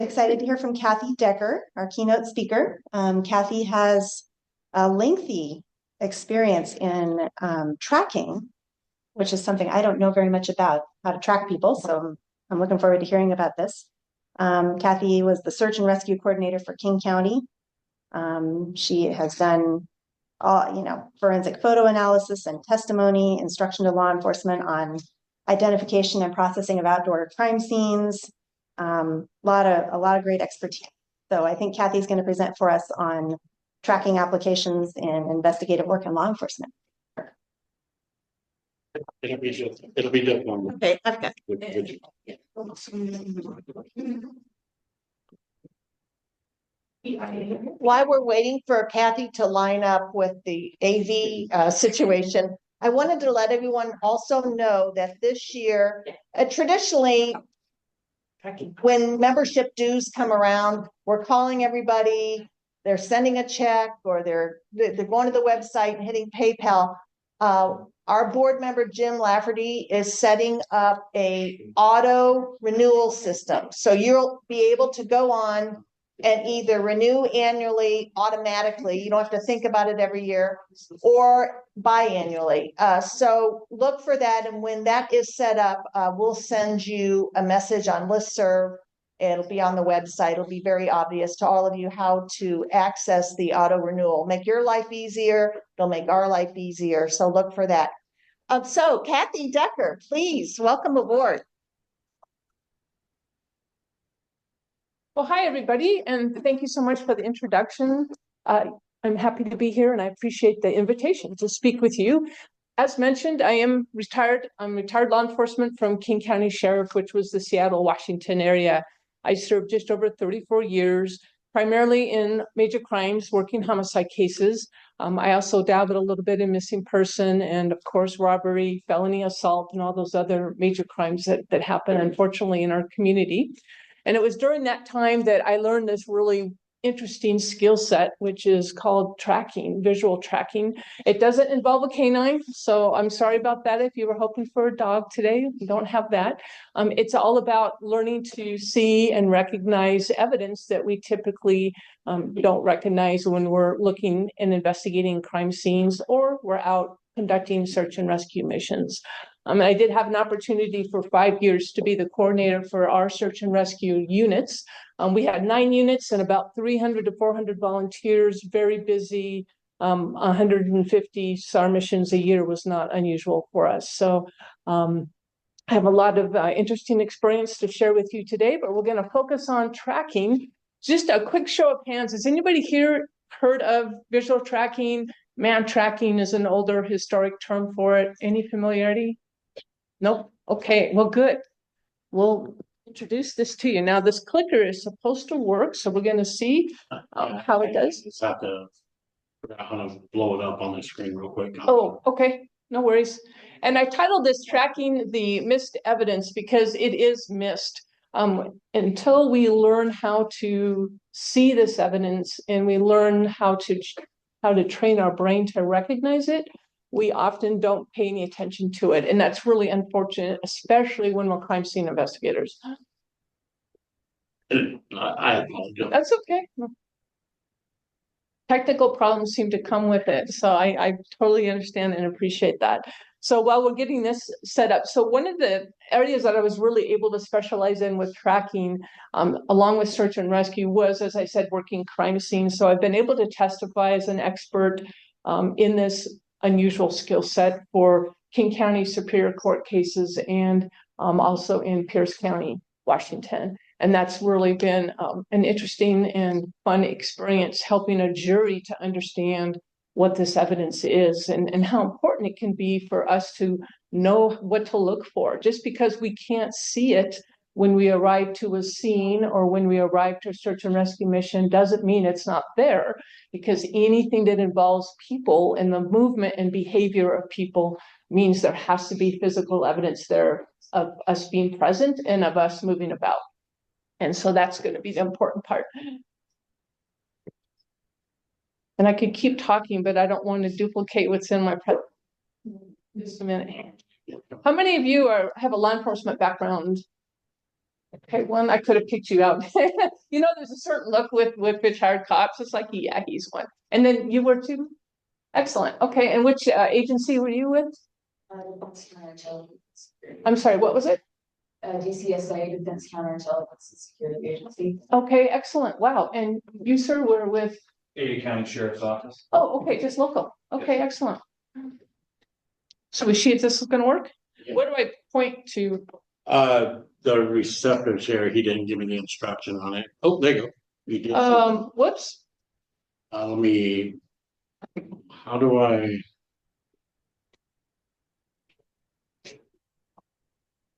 Excited to hear from Kathy Decker, our keynote speaker. Kathy has a lengthy experience in tracking, which is something I don't know very much about, how to track people. So I'm looking forward to hearing about this. Kathy was the search and rescue coordinator for King County. She has done forensic photo analysis and testimony, instruction to law enforcement on identification and processing of outdoor crime scenes. A lot of great expertise. So I think Kathy's going to present for us on tracking applications in investigative work and law enforcement. It'll be just one. Okay, I've got. While we're waiting for Kathy to line up with the AV situation, I wanted to let everyone also know that this year, traditionally, when membership dues come around, we're calling everybody, they're sending a check, or they're going to the website and hitting PayPal. Our board member, Jim Lafferty, is setting up a auto renewal system. So you'll be able to go on and either renew annually automatically, you don't have to think about it every year, or biannually. So look for that, and when that is set up, we'll send you a message on listserv. It'll be on the website. It'll be very obvious to all of you how to access the auto renewal. Make your life easier. It'll make our life easier. So look for that. So Kathy Decker, please welcome aboard. Well, hi, everybody, and thank you so much for the introduction. I'm happy to be here, and I appreciate the invitation to speak with you. As mentioned, I am retired. I'm retired law enforcement from King County Sheriff, which was the Seattle, Washington area. I served just over 34 years, primarily in major crimes, working homicide cases. I also dabbled a little bit in missing person and, of course, robbery, felony assault, and all those other major crimes that happen, unfortunately, in our community. And it was during that time that I learned this really interesting skill set, which is called tracking, visual tracking. It doesn't involve a canine, so I'm sorry about that if you were hoping for a dog today. We don't have that. It's all about learning to see and recognize evidence that we typically don't recognize when we're looking and investigating crime scenes or we're out conducting search and rescue missions. I did have an opportunity for 5 years to be the coordinator for our search and rescue units. We had 9 units and about 300 to 400 volunteers, very busy. 150 SAR missions a year was not unusual for us. So I have a lot of interesting experience to share with you today, but we're going to focus on tracking. Just a quick show of hands. Has anybody here heard of visual tracking? Man tracking is an older historic term for it. Any familiarity? Nope. Okay, well, good. We'll introduce this to you. Now, this clicker is supposed to work, so we're going to see how it does. Just have to figure out how to blow it up on the screen real quick. Oh, okay. No worries. And I titled this Tracking the Missed Evidence because it is missed. Until we learn how to see this evidence and we learn how to train our brain to recognize it, we often don't pay any attention to it. And that's really unfortunate, especially when we're crime scene investigators. I apologize. That's okay. Technical problems seem to come with it. So I totally understand and appreciate that. So while we're getting this set up, so one of the areas that I was really able to specialize in with tracking, along with search and rescue, was, as I said, working crime scenes. So I've been able to testify as an expert in this unusual skill set for King County Superior Court cases and also in Pierce County, Washington. And that's really been an interesting and fun experience, helping a jury to understand what this evidence is and how important it can be for us to know what to look for. Just because we can't see it when we arrive to a scene or when we arrive to a search and rescue mission doesn't mean it's not there, because anything that involves people and the movement and behavior of people means there has to be physical evidence there of us being present and of us moving about. And so that's going to be the important part. And I could keep talking, but I don't want to duplicate what's in my presentation. Just a minute. How many of you have a law enforcement background? Okay, one, I could have picked you out. You know, there's a certain look with retired cops. It's like, yeah, he's one. And then you were too? Excellent. Okay, and which agency were you with? Defense Counterintelligence. I'm sorry, what was it? DCSA, Defense Counterintelligence and Security Agency. Okay, excellent. Wow. And you, sir, were with? Ada County Sheriff's Office. Oh, okay, just local. Okay, excellent. So is she, is this gonna work? Yeah. Where do I point to? The receptor's here, he didn't give me the instruction on it. Oh, there you go. You did. Whoops. Let me, how do I?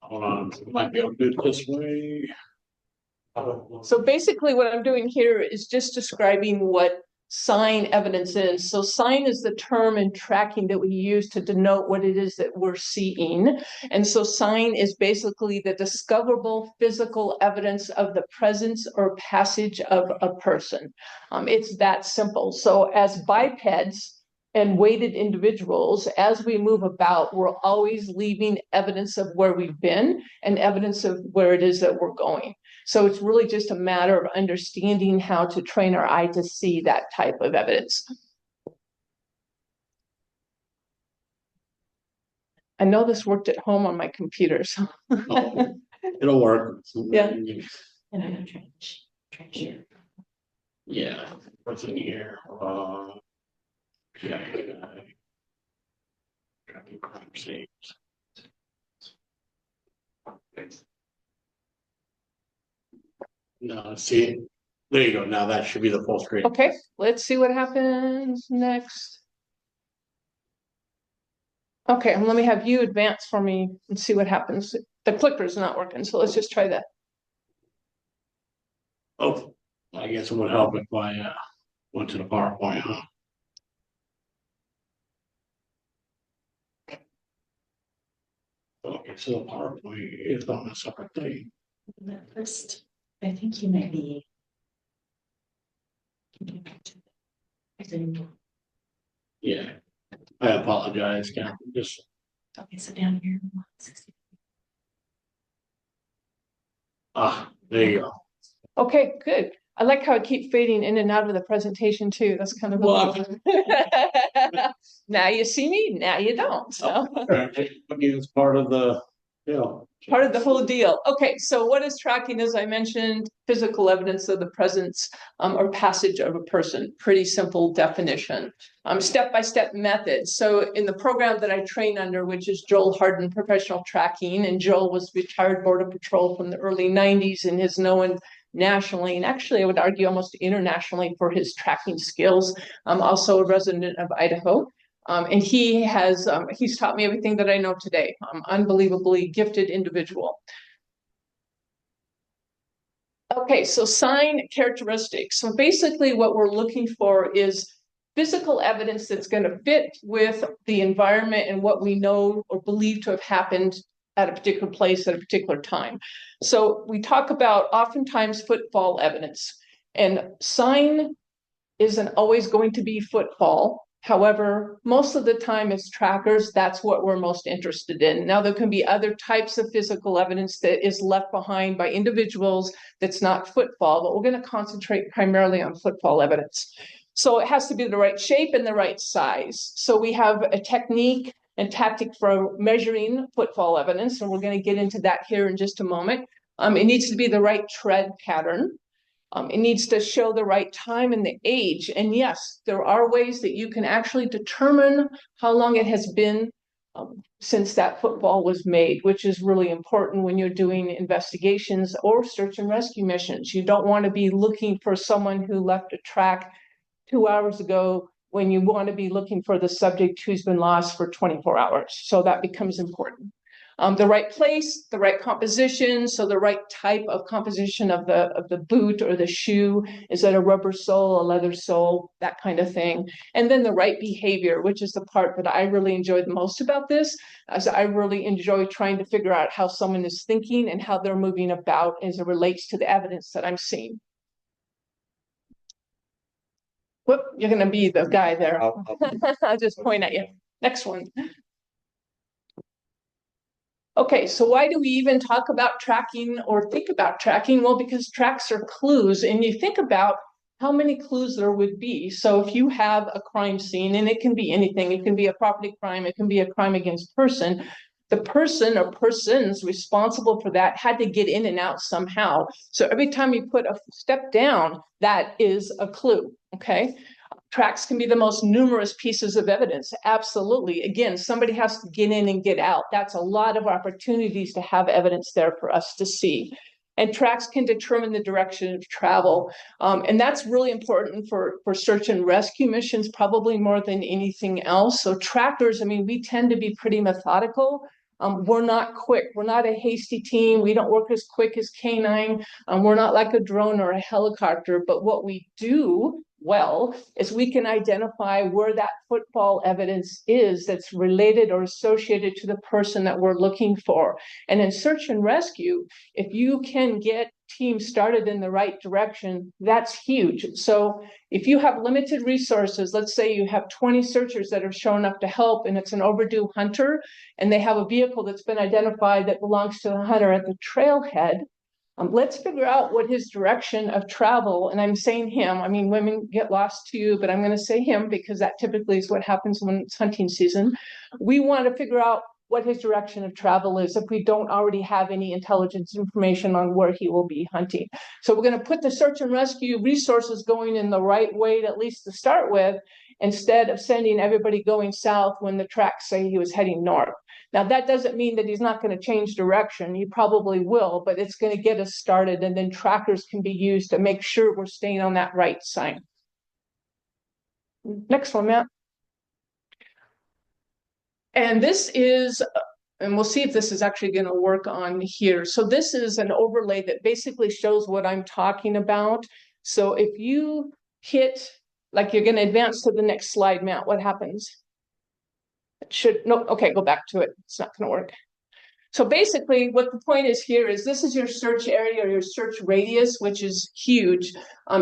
Hold on, might be able to do it this way. So basically what I'm doing here is just describing what sign evidence is. So sign is the term in tracking that we use to denote what it is that we're seeing. And so sign is basically the discoverable physical evidence of the presence or passage of a person. It's that simple. So as bipeds and weighted individuals, as we move about, we're always leaving evidence of where we've been and evidence of where it is that we're going. So it's really just a matter of understanding how to train our eye to see that type of evidence. I know this worked at home on my computer, so. Oh, it'll work. Yeah. And I'm gonna try and share. Yeah, what's in here? Yeah. Tracking crime scenes. No, see, there you go. Now that should be the full screen. Okay, let's see what happens next. Okay, let me have you advance for me and see what happens. The clicker's not working, so let's just try that. Oh, I guess it would help if I went to the PowerPoint, huh? Okay, so the PowerPoint is on a separate thing. That first, I think you may be. I didn't. Yeah, I apologize, Captain. Just Okay, so down here. 60. there you go. Okay, good. I like how I keep fading in and out of the presentation too. That's kind of. Well, Now you see me, now you don't, so. I mean, it's part of the, you know. Part of the whole deal. Okay, so what is tracking? As I mentioned, physical evidence of the presence or passage of a person. Pretty simple definition. Step-by-step method. So in the program that I train under, which is Joel Harden Professional Tracking, and Joel was retired Border Patrol from the early 90s and is known nationally, and actually I would argue almost internationally, for his tracking skills. I'm also a resident of Idaho. And he's taught me everything that I know today. Unbelievably gifted individual. Okay, so sign characteristics. So basically what we're looking for is physical evidence that's going to fit with the environment and what we know or believe to have happened at a particular place at a particular time. So we talk about oftentimes footfall evidence, and sign isn't always going to be footfall. However, most of the time as trackers, that's what we're most interested in. Now, there can be other types of physical evidence that is left behind by individuals that's not footfall, but we're going to concentrate primarily on footfall evidence. So it has to be the right shape and the right size. So we have a technique and tactic for measuring footfall evidence, and we're going to get into that here in just a moment. It needs to be the right tread pattern. It needs to show the right time and the age. And yes, there are ways that you can actually determine how long it has been since that footfall was made, which is really important when you're doing investigations or search and rescue missions. You don't want to be looking for someone who left a track 2 hours ago when you want to be looking for the subject who's been lost for 24 hours. So that becomes important. The right place, the right composition, so the right type of composition of the boot or the shoe. Is it a rubber sole, a leather sole, that kind of thing? And then the right behavior, which is the part that I really enjoy the most about this, as I really enjoy trying to figure out how someone is thinking and how they're moving about as it relates to the evidence that I'm seeing. Whoop, you're going to be the guy there. I'll just point at you. Next one. Okay, so why do we even talk about tracking or think about tracking? Well, because tracks are clues, and you think about how many clues there would be. So if you have a crime scene, and it can be anything, it can be a property crime, it can be a crime against person, the person or persons responsible for that had to get in and out somehow. So every time you put a step down, that is a clue, okay? Tracks can be the most numerous pieces of evidence. Absolutely. Again, somebody has to get in and get out. That's a lot of opportunities to have evidence there for us to see. And tracks can determine the direction of travel. And that's really important for search and rescue missions, probably more than anything else. So trackers, I mean, we tend to be pretty methodical. We're not quick. We're not a hasty team. We don't work as quick as K9. We're not like a drone or a helicopter. But what we do well is we can identify where that footfall evidence is that's related or associated to the person that we're looking for. And in search and rescue, if you can get teams started in the right direction, that's huge. So if you have limited resources, let's say you have 20 searchers that have shown up to help and it's an overdue hunter and they have a vehicle that's been identified that belongs to the hunter at the trailhead, let's figure out what his direction of travel, and I'm saying him, I mean, women get lost too, but I'm going to say him because that typically is what happens when it's hunting season. We want to figure out what his direction of travel is if we don't already have any intelligence information on where he will be hunting. So we're going to put the search and rescue resources going in the right way, at least to start with, instead of sending everybody going south when the tracks say he was heading north. Now, that doesn't mean that he's not going to change direction. He probably will, but it's going to get us started, and then trackers can be used to make sure we're staying on that right sign. Next one, Matt. And this is, and we'll see if this is actually going to work on here. So this is an overlay that basically shows what I'm talking about. So if you hit, like you're going to advance to the next slide, Matt, what happens? No, okay, go back to it. It's not going to work. So basically what the point is here is this is your search area or your search radius, which is huge.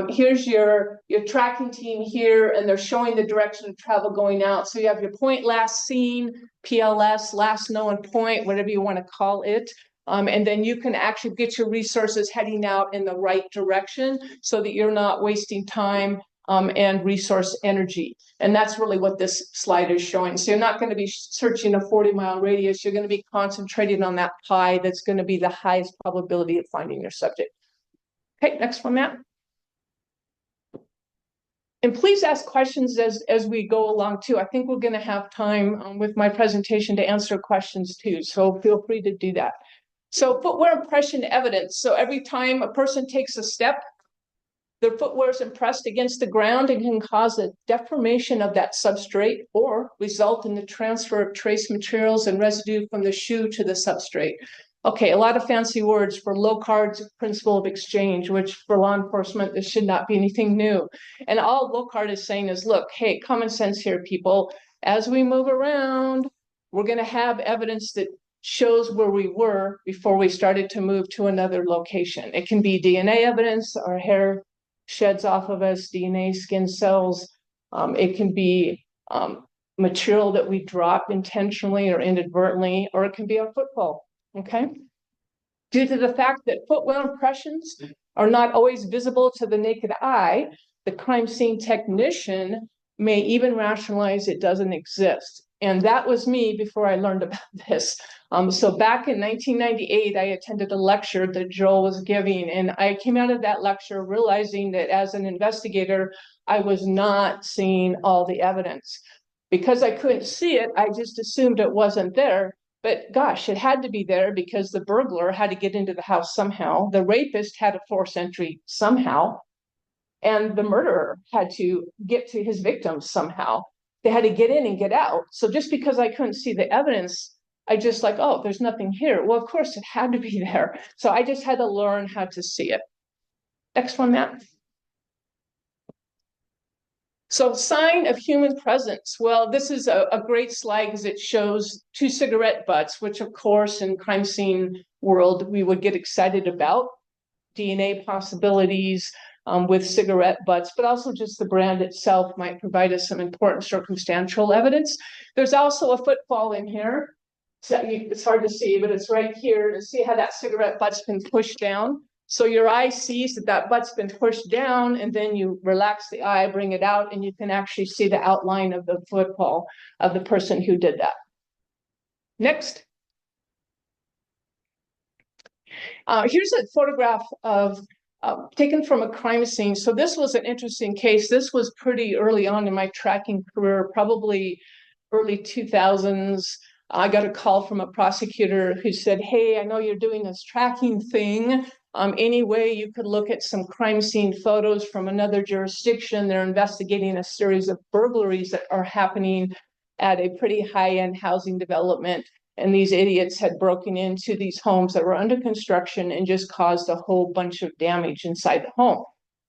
Here's your tracking team here, and they're showing the direction of travel going out. So you have your point last seen, PLS, last known point, whatever you want to call it. And then you can actually get your resources heading out in the right direction so that you're not wasting time and resource energy. And that's really what this slide is showing. So you're not going to be searching a 40-mile radius. You're going to be concentrating on that pie that's going to be the highest probability of finding your subject. Okay, next one, Matt. And please ask questions as we go along too. I think we're going to have time with my presentation to answer questions too. So feel free to do that. So footwear impression evidence. So every time a person takes a step, their footwear is impressed against the ground and can cause a deformation of that substrate or result in the transfer of trace materials and residue from the shoe to the substrate. Okay, a lot of fancy words for Locard's principle of exchange, which for law enforcement, this should not be anything new. And all Locard is saying is, look, hey, common sense here, people. As we move around, we're going to have evidence that shows where we were before we started to move to another location. It can be DNA evidence, our hair sheds off of us, DNA, skin cells. It can be material that we drop intentionally or inadvertently, or it can be our footfall, okay? Due to the fact that footwear impressions are not always visible to the naked eye, the crime scene technician may even rationalize it doesn't exist. And that was me before I learned about this. So back in 1998, I attended a lecture that Joel was giving, and I came out of that lecture realizing that as an investigator, I was not seeing all the evidence. Because I couldn't see it, I just assumed it wasn't there. But gosh, it had to be there because the burglar had to get into the house somehow. The rapist had a forced entry somehow. And the murderer had to get to his victims somehow. They had to get in and get out. So just because I couldn't see the evidence, I just like, oh, there's nothing here. Well, of course it had to be there. So I just had to learn how to see it. Next one, Matt. So sign of human presence. Well, this is a great slide because it shows 2 cigarette butts, which of course in crime scene world, we would get excited about. DNA possibilities, with cigarette butts, but also just the brand itself might provide us some important circumstantial evidence. There's also a footfall in here. So it's hard to see, but it's right here. To see how that cigarette butt's been pushed down. So your eye sees that that butt's been pushed down, and then you relax the eye, bring it out, and you can actually see the outline of the football of the person who did that. Next. Here's a photograph of taken from a crime scene. So this was an interesting case. This was pretty early on in my tracking career, probably early 2000s. I got a call from a prosecutor who said, hey, I know you're doing this tracking thing. Any way you could look at some crime scene photos from another jurisdiction. They're investigating a series of burglaries that are happening at a pretty high-end housing development. And these idiots had broken into these homes that were under construction and just caused a whole bunch of damage inside the home.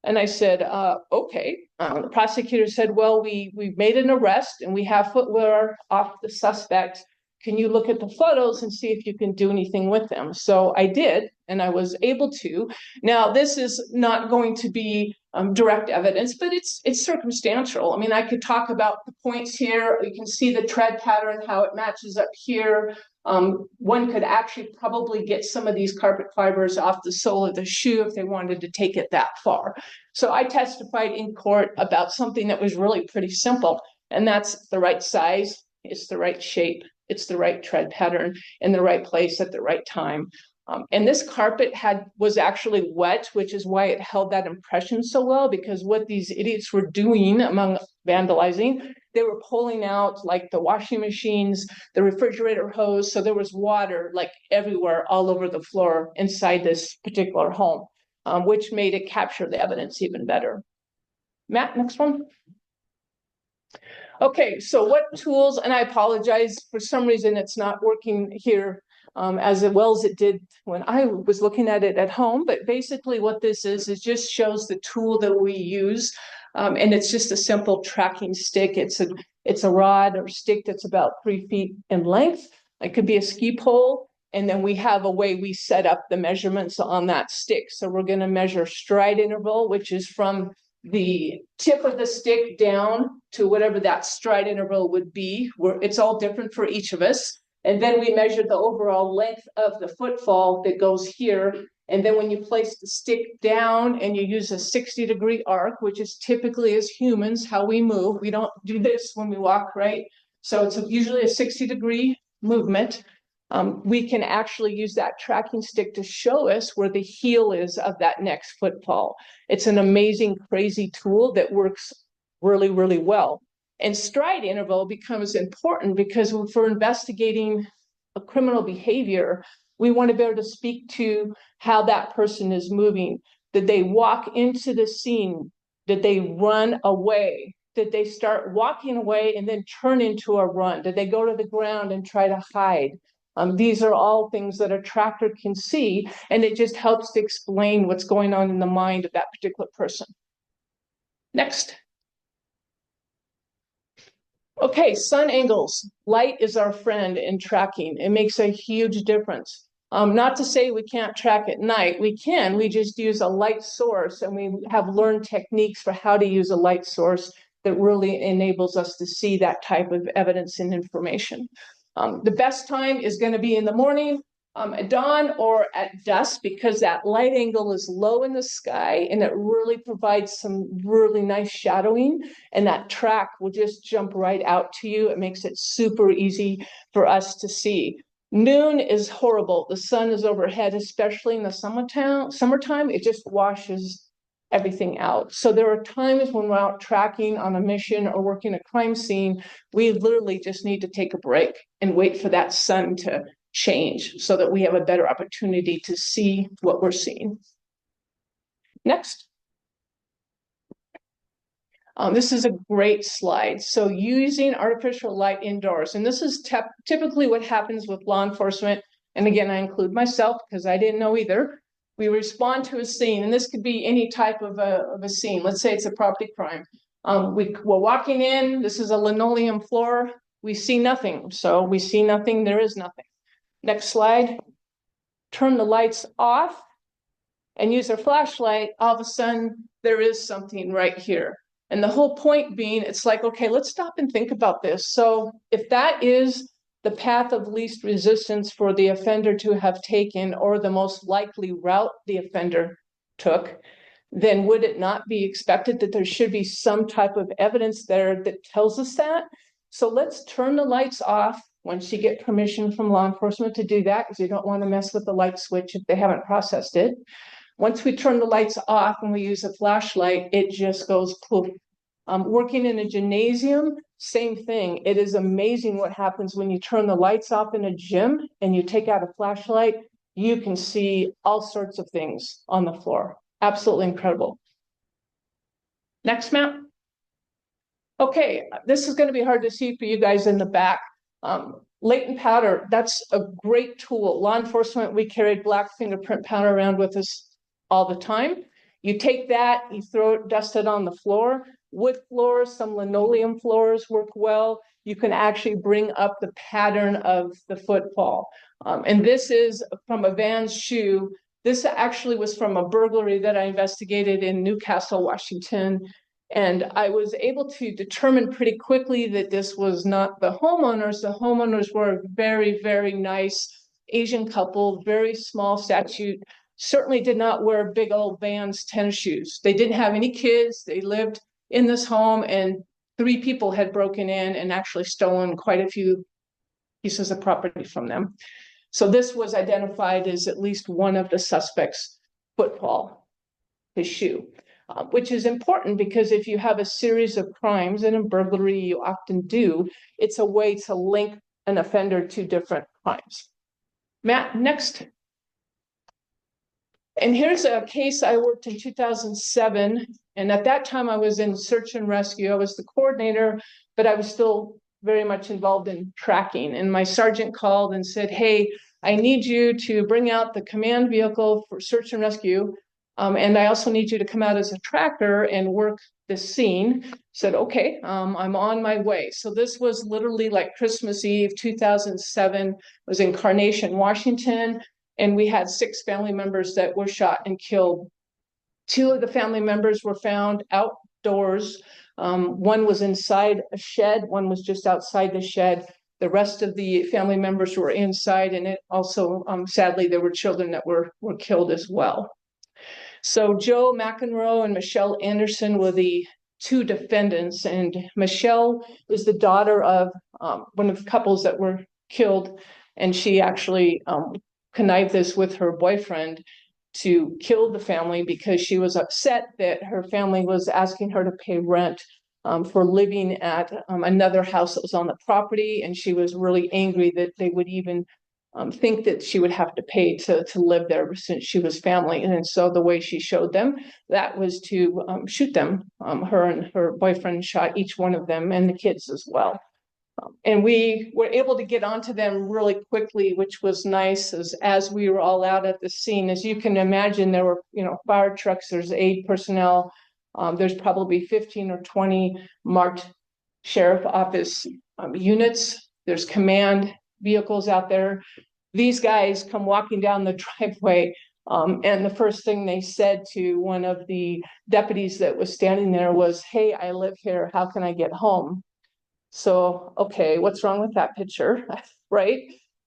And I said, okay. The prosecutor said, well, we made an arrest and we have footwear off the suspect. Can you look at the photos and see if you can do anything with them? So I did, and I was able to. Now, this is not going to be direct evidence, but it's circumstantial. I mean, I could talk about the points here. You can see the tread pattern, how it matches up here. One could actually probably get some of these carpet fibers off the sole of the shoe if they wanted to take it that far. So I testified in court about something that was really pretty simple, and that's the right size, it's the right shape, it's the right tread pattern in the right place at the right time. And this carpet was actually wet, which is why it held that impression so well, because what these idiots were doing among vandalizing, they were pulling out like the washing machines, the refrigerator hose. So there was water like everywhere, all over the floor inside this particular home, which made it capture the evidence even better. Matt, next one. Okay, so what tools, and I apologize, for some reason it's not working here as well as it did when I was looking at it at home, but basically what this is just shows the tool that we use, and it's just a simple tracking stick. It's a rod or stick that's about 3 feet in length. It could be a ski pole, and then we have a way we set up the measurements on that stick. So we're going to measure stride interval, which is from the tip of the stick down to whatever that stride interval would be. It's all different for each of us. And then we measure the overall length of the footfall that goes here. And then when you place the stick down and you use a 60-degree arc, which is typically as humans how we move, we don't do this when we walk, right? So it's usually a 60-degree movement. We can actually use that tracking stick to show us where the heel is of that next footfall. It's an amazing, crazy tool that works really, really well. And stride interval becomes important because if we're investigating a criminal behavior, we want to be able to speak to how that person is moving. Did they walk into the scene? Did they run away? Did they start walking away and then turn into a run? Did they go to the ground and try to hide? These are all things that a tracker can see, and it just helps to explain what's going on in the mind of that particular person. Next. Okay, sun angles. Light is our friend in tracking. It makes a huge difference. Not to say we can't track at night. We can. We just use a light source, and we have learned techniques for how to use a light source that really enables us to see that type of evidence and information. The best time is going to be in the morning, at dawn, or at dusk, because that light angle is low in the sky and it really provides some really nice shadowing, and that track will just jump right out to you. It makes it super easy for us to see. Noon is horrible. The sun is overhead, especially in the summertime. It just washes everything out. So there are times when we're out tracking on a mission or working a crime scene, we literally just need to take a break and wait for that sun to change so that we have a better opportunity to see what we're seeing. Next. This is a great slide. So using artificial light indoors, and this is typically what happens with law enforcement. And again, I include myself because I didn't know either. We respond to a scene, and this could be any type of a scene. Let's say it's a property crime. We're walking in, this is a linoleum floor. We see nothing. So we see nothing, there is nothing. Next slide. Turn the lights off and use our flashlight. All of a sudden, there is something right here. And the whole point being, it's like, okay, let's stop and think about this. So if that is the path of least resistance for the offender to have taken, or the most likely route the offender took, then would it not be expected that there should be some type of evidence there that tells us that? So let's turn the lights off once you get permission from law enforcement to do that, because you don't want to mess with the light switch if they haven't processed it. Once we turn the lights off and we use a flashlight, it just goes poof. Working in a gymnasium, same thing. It is amazing what happens when you turn the lights off in a gym and you take out a flashlight. You can see all sorts of things on the floor. Absolutely incredible. Next map. Okay, this is going to be hard to see for you guys in the back. Latent powder, that's a great tool. Law enforcement, we carried black fingerprint powder around with us all the time. You take that, you throw it, dust it on the floor. Wood floors, some linoleum floors work well. You can actually bring up the pattern of the footfall. And this is from a Vans shoe. This actually was from a burglary that I investigated in Newcastle, Washington. And I was able to determine pretty quickly that this was not the homeowners. The homeowners were a very, very nice Asian couple, very small statute, certainly did not wear big old Vans tennis shoes. They didn't have any kids. They lived in this home, and 3 people had broken in and actually stolen quite a few pieces of property from them. So this was identified as at least one of the suspects' footfall, his shoe. Which is important because if you have a series of crimes, and in burglary you often do, it's a way to link an offender to different crimes. Matt, next. And here's a case I worked in 2007. And at that time I was in search and rescue. I was the coordinator, but I was still very much involved in tracking. And my sergeant called and said, hey, I need you to bring out the command vehicle for search and rescue. And I also need you to come out as a tracker and work the scene. Said, okay, I'm on my way. So this was literally like Christmas Eve, 2007. It was in Carnation, Washington. And we had 6 family members that were shot and killed. 2 of the family members were found outdoors. One was inside a shed. One was just outside the shed. The rest of the family members were inside. And it also, sadly, there were children that were killed as well. So Joe McEnroe and Michelle Anderson were the 2 defendants, and Michelle is the daughter of one of the couples that were killed, and she actually connived this with her boyfriend to kill the family because she was upset that her family was asking her to pay rent for living at another house that was on the property, and she was really angry that they would even think that she would have to pay to live there since she was family. And so the way she showed them that was to shoot them. Her and her boyfriend shot each one of them, and the kids as well. And we were able to get onto them really quickly, which was nice as we were all out at the scene. As you can imagine, there were, fire trucks, there's aid personnel. There's probably 15 or 20 marked sheriff office units. There's command vehicles out there. These guys come walking down the driveway, and the first thing they said to one of the deputies that was standing there was, hey, I live here, how can I get home? So, okay, what's wrong with that picture, right?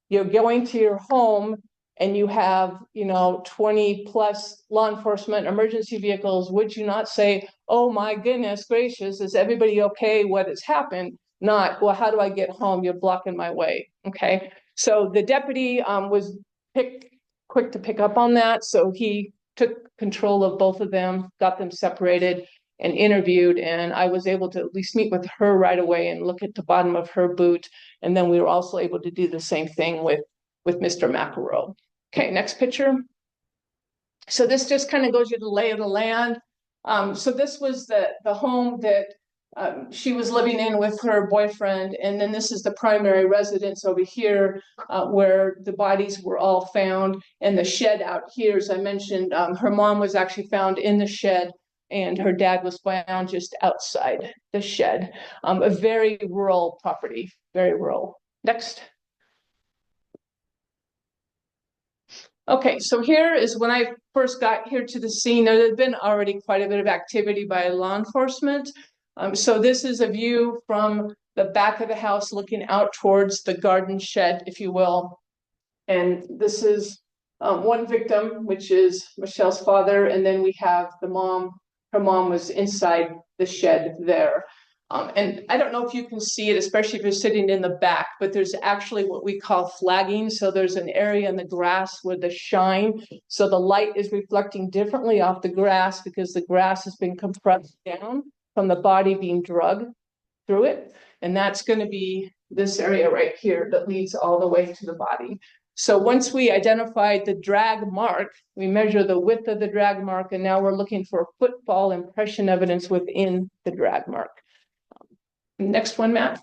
You're going to your home and you have, 20 plus law enforcement emergency vehicles. Would you not say, oh my goodness gracious, is everybody okay? What has happened? Not, well, how do I get home? You're blocking my way. Okay. So the deputy was quick to pick up on that. So he took control of both of them, got them separated and interviewed. And I was able to at least meet with her right away and look at the bottom of her boot. And then we were also able to do the same thing with Mr. McEnroe. Okay, next picture. So this just kind of goes you the lay of the land. So this was the home that she was living in with her boyfriend. And then this is the primary residence over here where the bodies were all found. And the shed out here, as I mentioned, her mom was actually found in the shed and her dad was found just outside the shed. A very rural property, very rural. Next. Okay, so here is when I first got here to the scene. There had been already quite a bit of activity by law enforcement. So this is a view from the back of the house looking out towards the garden shed, if you will. And this is one victim, which is Michelle's father, and then we have the mom. Her mom was inside the shed there. And I don't know if you can see it, especially if you're sitting in the back, but there's actually what we call flagging. So there's an area in the grass where the shine, so the light is reflecting differently off the grass because the grass has been compressed down from the body being drugged through it. And that's going to be this area right here that leads all the way to the body. So once we identified the drag mark, we measure the width of the drag mark, and now we're looking for footfall impression evidence within the drag mark. Next one, Matt.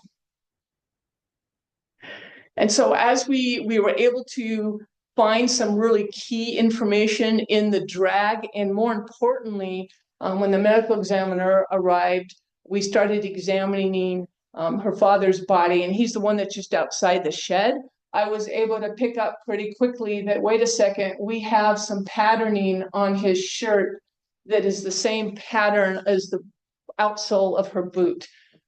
And so as we were able to find some really key information in the drag, and more importantly, when the medical examiner arrived, we started examining her father's body, and he's the one that's just outside the shed. I was able to pick up pretty quickly that, wait a second, we have some patterning on his shirt that is the same pattern as the outsole of her boot.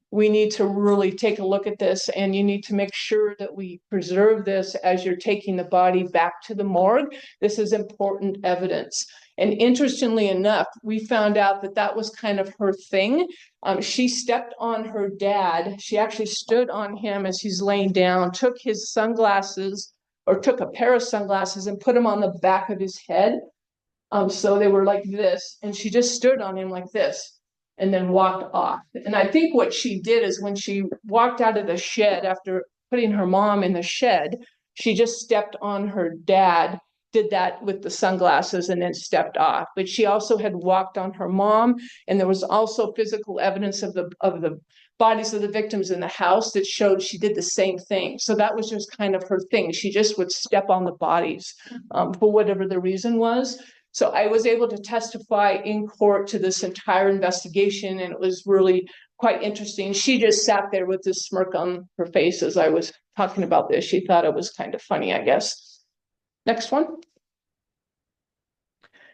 We need to really take a look at this, and you need to make sure that we preserve this as you're taking the body back to the morgue. This is important evidence. And interestingly enough, we found out that that was kind of her thing. She stepped on her dad. She actually stood on him as he's laying down, took his sunglasses, or took a pair of sunglasses and put them on the back of his head. So they were like this, and she just stood on him like this and then walked off. And I think what she did is when she walked out of the shed after putting her mom in the shed, she just stepped on her dad, did that with the sunglasses, and then stepped off. But she also had walked on her mom, and there was also physical evidence of the bodies of the victims in the house that showed she did the same thing. So that was just kind of her thing. She just would step on the bodies for whatever the reason was. So I was able to testify in court to this entire investigation, and it was really quite interesting. She just sat there with this smirk on her face as I was talking about this. She thought it was kind of funny, I guess. Next one.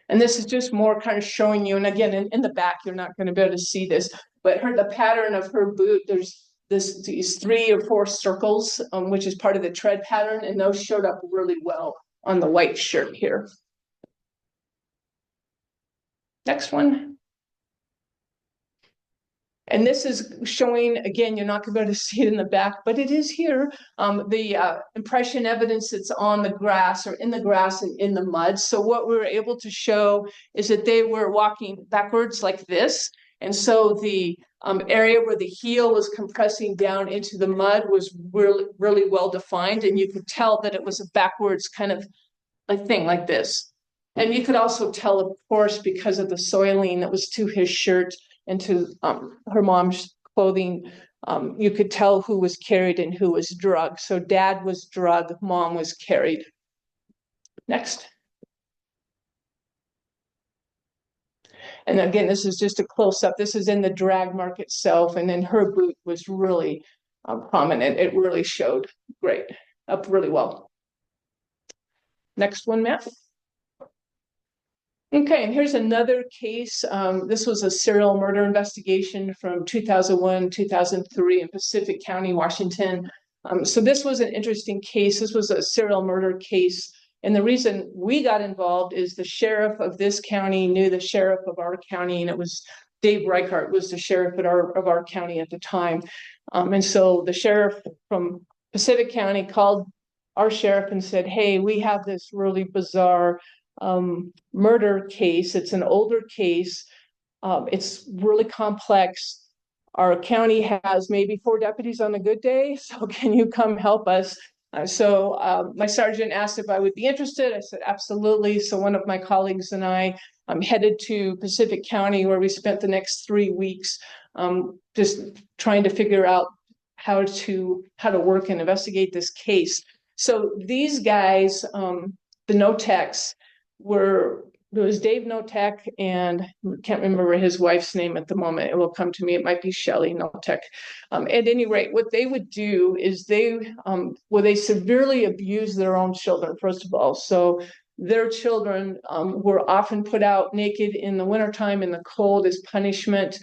And this is just more kind of showing you, and again, in the back, you're not going to be able to see this, but the pattern of her boot, there's these 3 or 4 circles, which is part of the tread pattern, and those showed up really well on the white shirt here. Next one. And this is showing, again, you're not going to be able to see it in the back, but it is here, the impression evidence that's on the grass or in the grass and in the mud. So what we were able to show is that they were walking backwards like this. And so the area where the heel was compressing down into the mud was really, really well defined. And you could tell that it was a backwards kind of a thing like this. And you could also tell, of course, because of the soiling that was to his shirt and to her mom's clothing, you could tell who was carried and who was drugged. So dad was drugged, mom was carried. Next. And again, this is just a close-up. This is in the drag mark itself, and then her boot was really prominent. It really showed great, up really well. Next one, Matt. Okay, and here's another case. This was a serial murder investigation from 2001, 2003 in Pacific County, Washington. So this was an interesting case. This was a serial murder case. And the reason we got involved is the sheriff of this county knew the sheriff of our county, and it was Dave Reichart was the sheriff of our county at the time. And so the sheriff from Pacific County called our sheriff and said, hey, we have this really bizarre murder case. It's an older case. It's really complex. Our county has maybe 4 deputies on a good day. So can you come help us? So my sergeant asked if I would be interested. I said, absolutely. So one of my colleagues and I headed to Pacific County, where we spent the next 3 weeks just trying to figure out how to work and investigate this case. So these guys, the no-techs, there was Dave Notek, and I can't remember his wife's name at the moment. It will come to me. It might be Shelley Notek. At any rate, what they would do is they severely abuse their own children, first of all. So their children were often put out naked in the wintertime in the cold as punishment,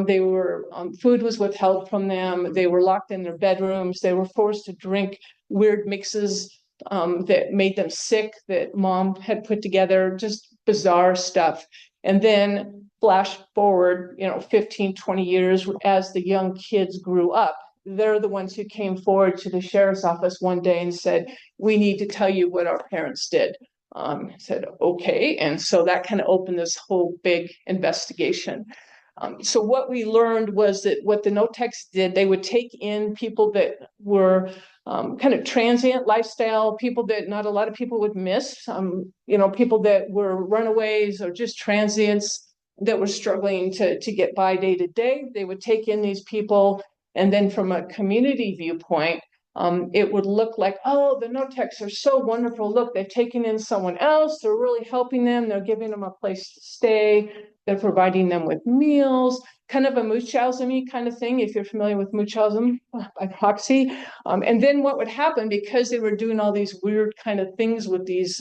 They were food was withheld from them. They were locked in their bedrooms. They were forced to drink weird mixes that made them sick that mom had put together, just bizarre stuff. And then flash forward, 15, 20 years as the young kids grew up. They're the ones who came forward to the sheriff's office one day and said, we need to tell you what our parents did. Said, okay. And so that kind of opened this whole big investigation. So what we learned was that what the no-techs did, they would take in people that were kind of transient lifestyle, people that not a lot of people would miss, people that were runaways or just transients that were struggling to get by day to day. They would take in these people, and then from a community viewpoint, it would look like, oh, the no-techs are so wonderful. Look, they've taken in someone else. They're really helping them. They're giving them a place to stay. They're providing them with meals, kind of a Munchausen-y kind of thing, if you're familiar with Munchausen by proxy. And then what would happen, because they were doing all these weird kind of things with these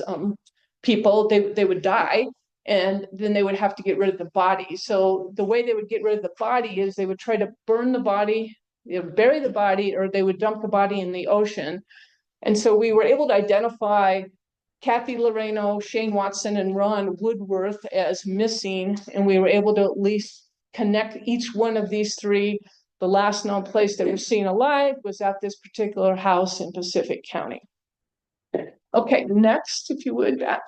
people, they would die. And then they would have to get rid of the body. So the way they would get rid of the body is they would try to burn the body, bury the body, or they would dump the body in the ocean. And so we were able to identify Kathy Loreno, Shane Watson, and Ron Woodworth as missing, and we were able to at least connect each one of these three. The last known place they were seen alive was at this particular house in Pacific County. Okay, next, if you would, Matt.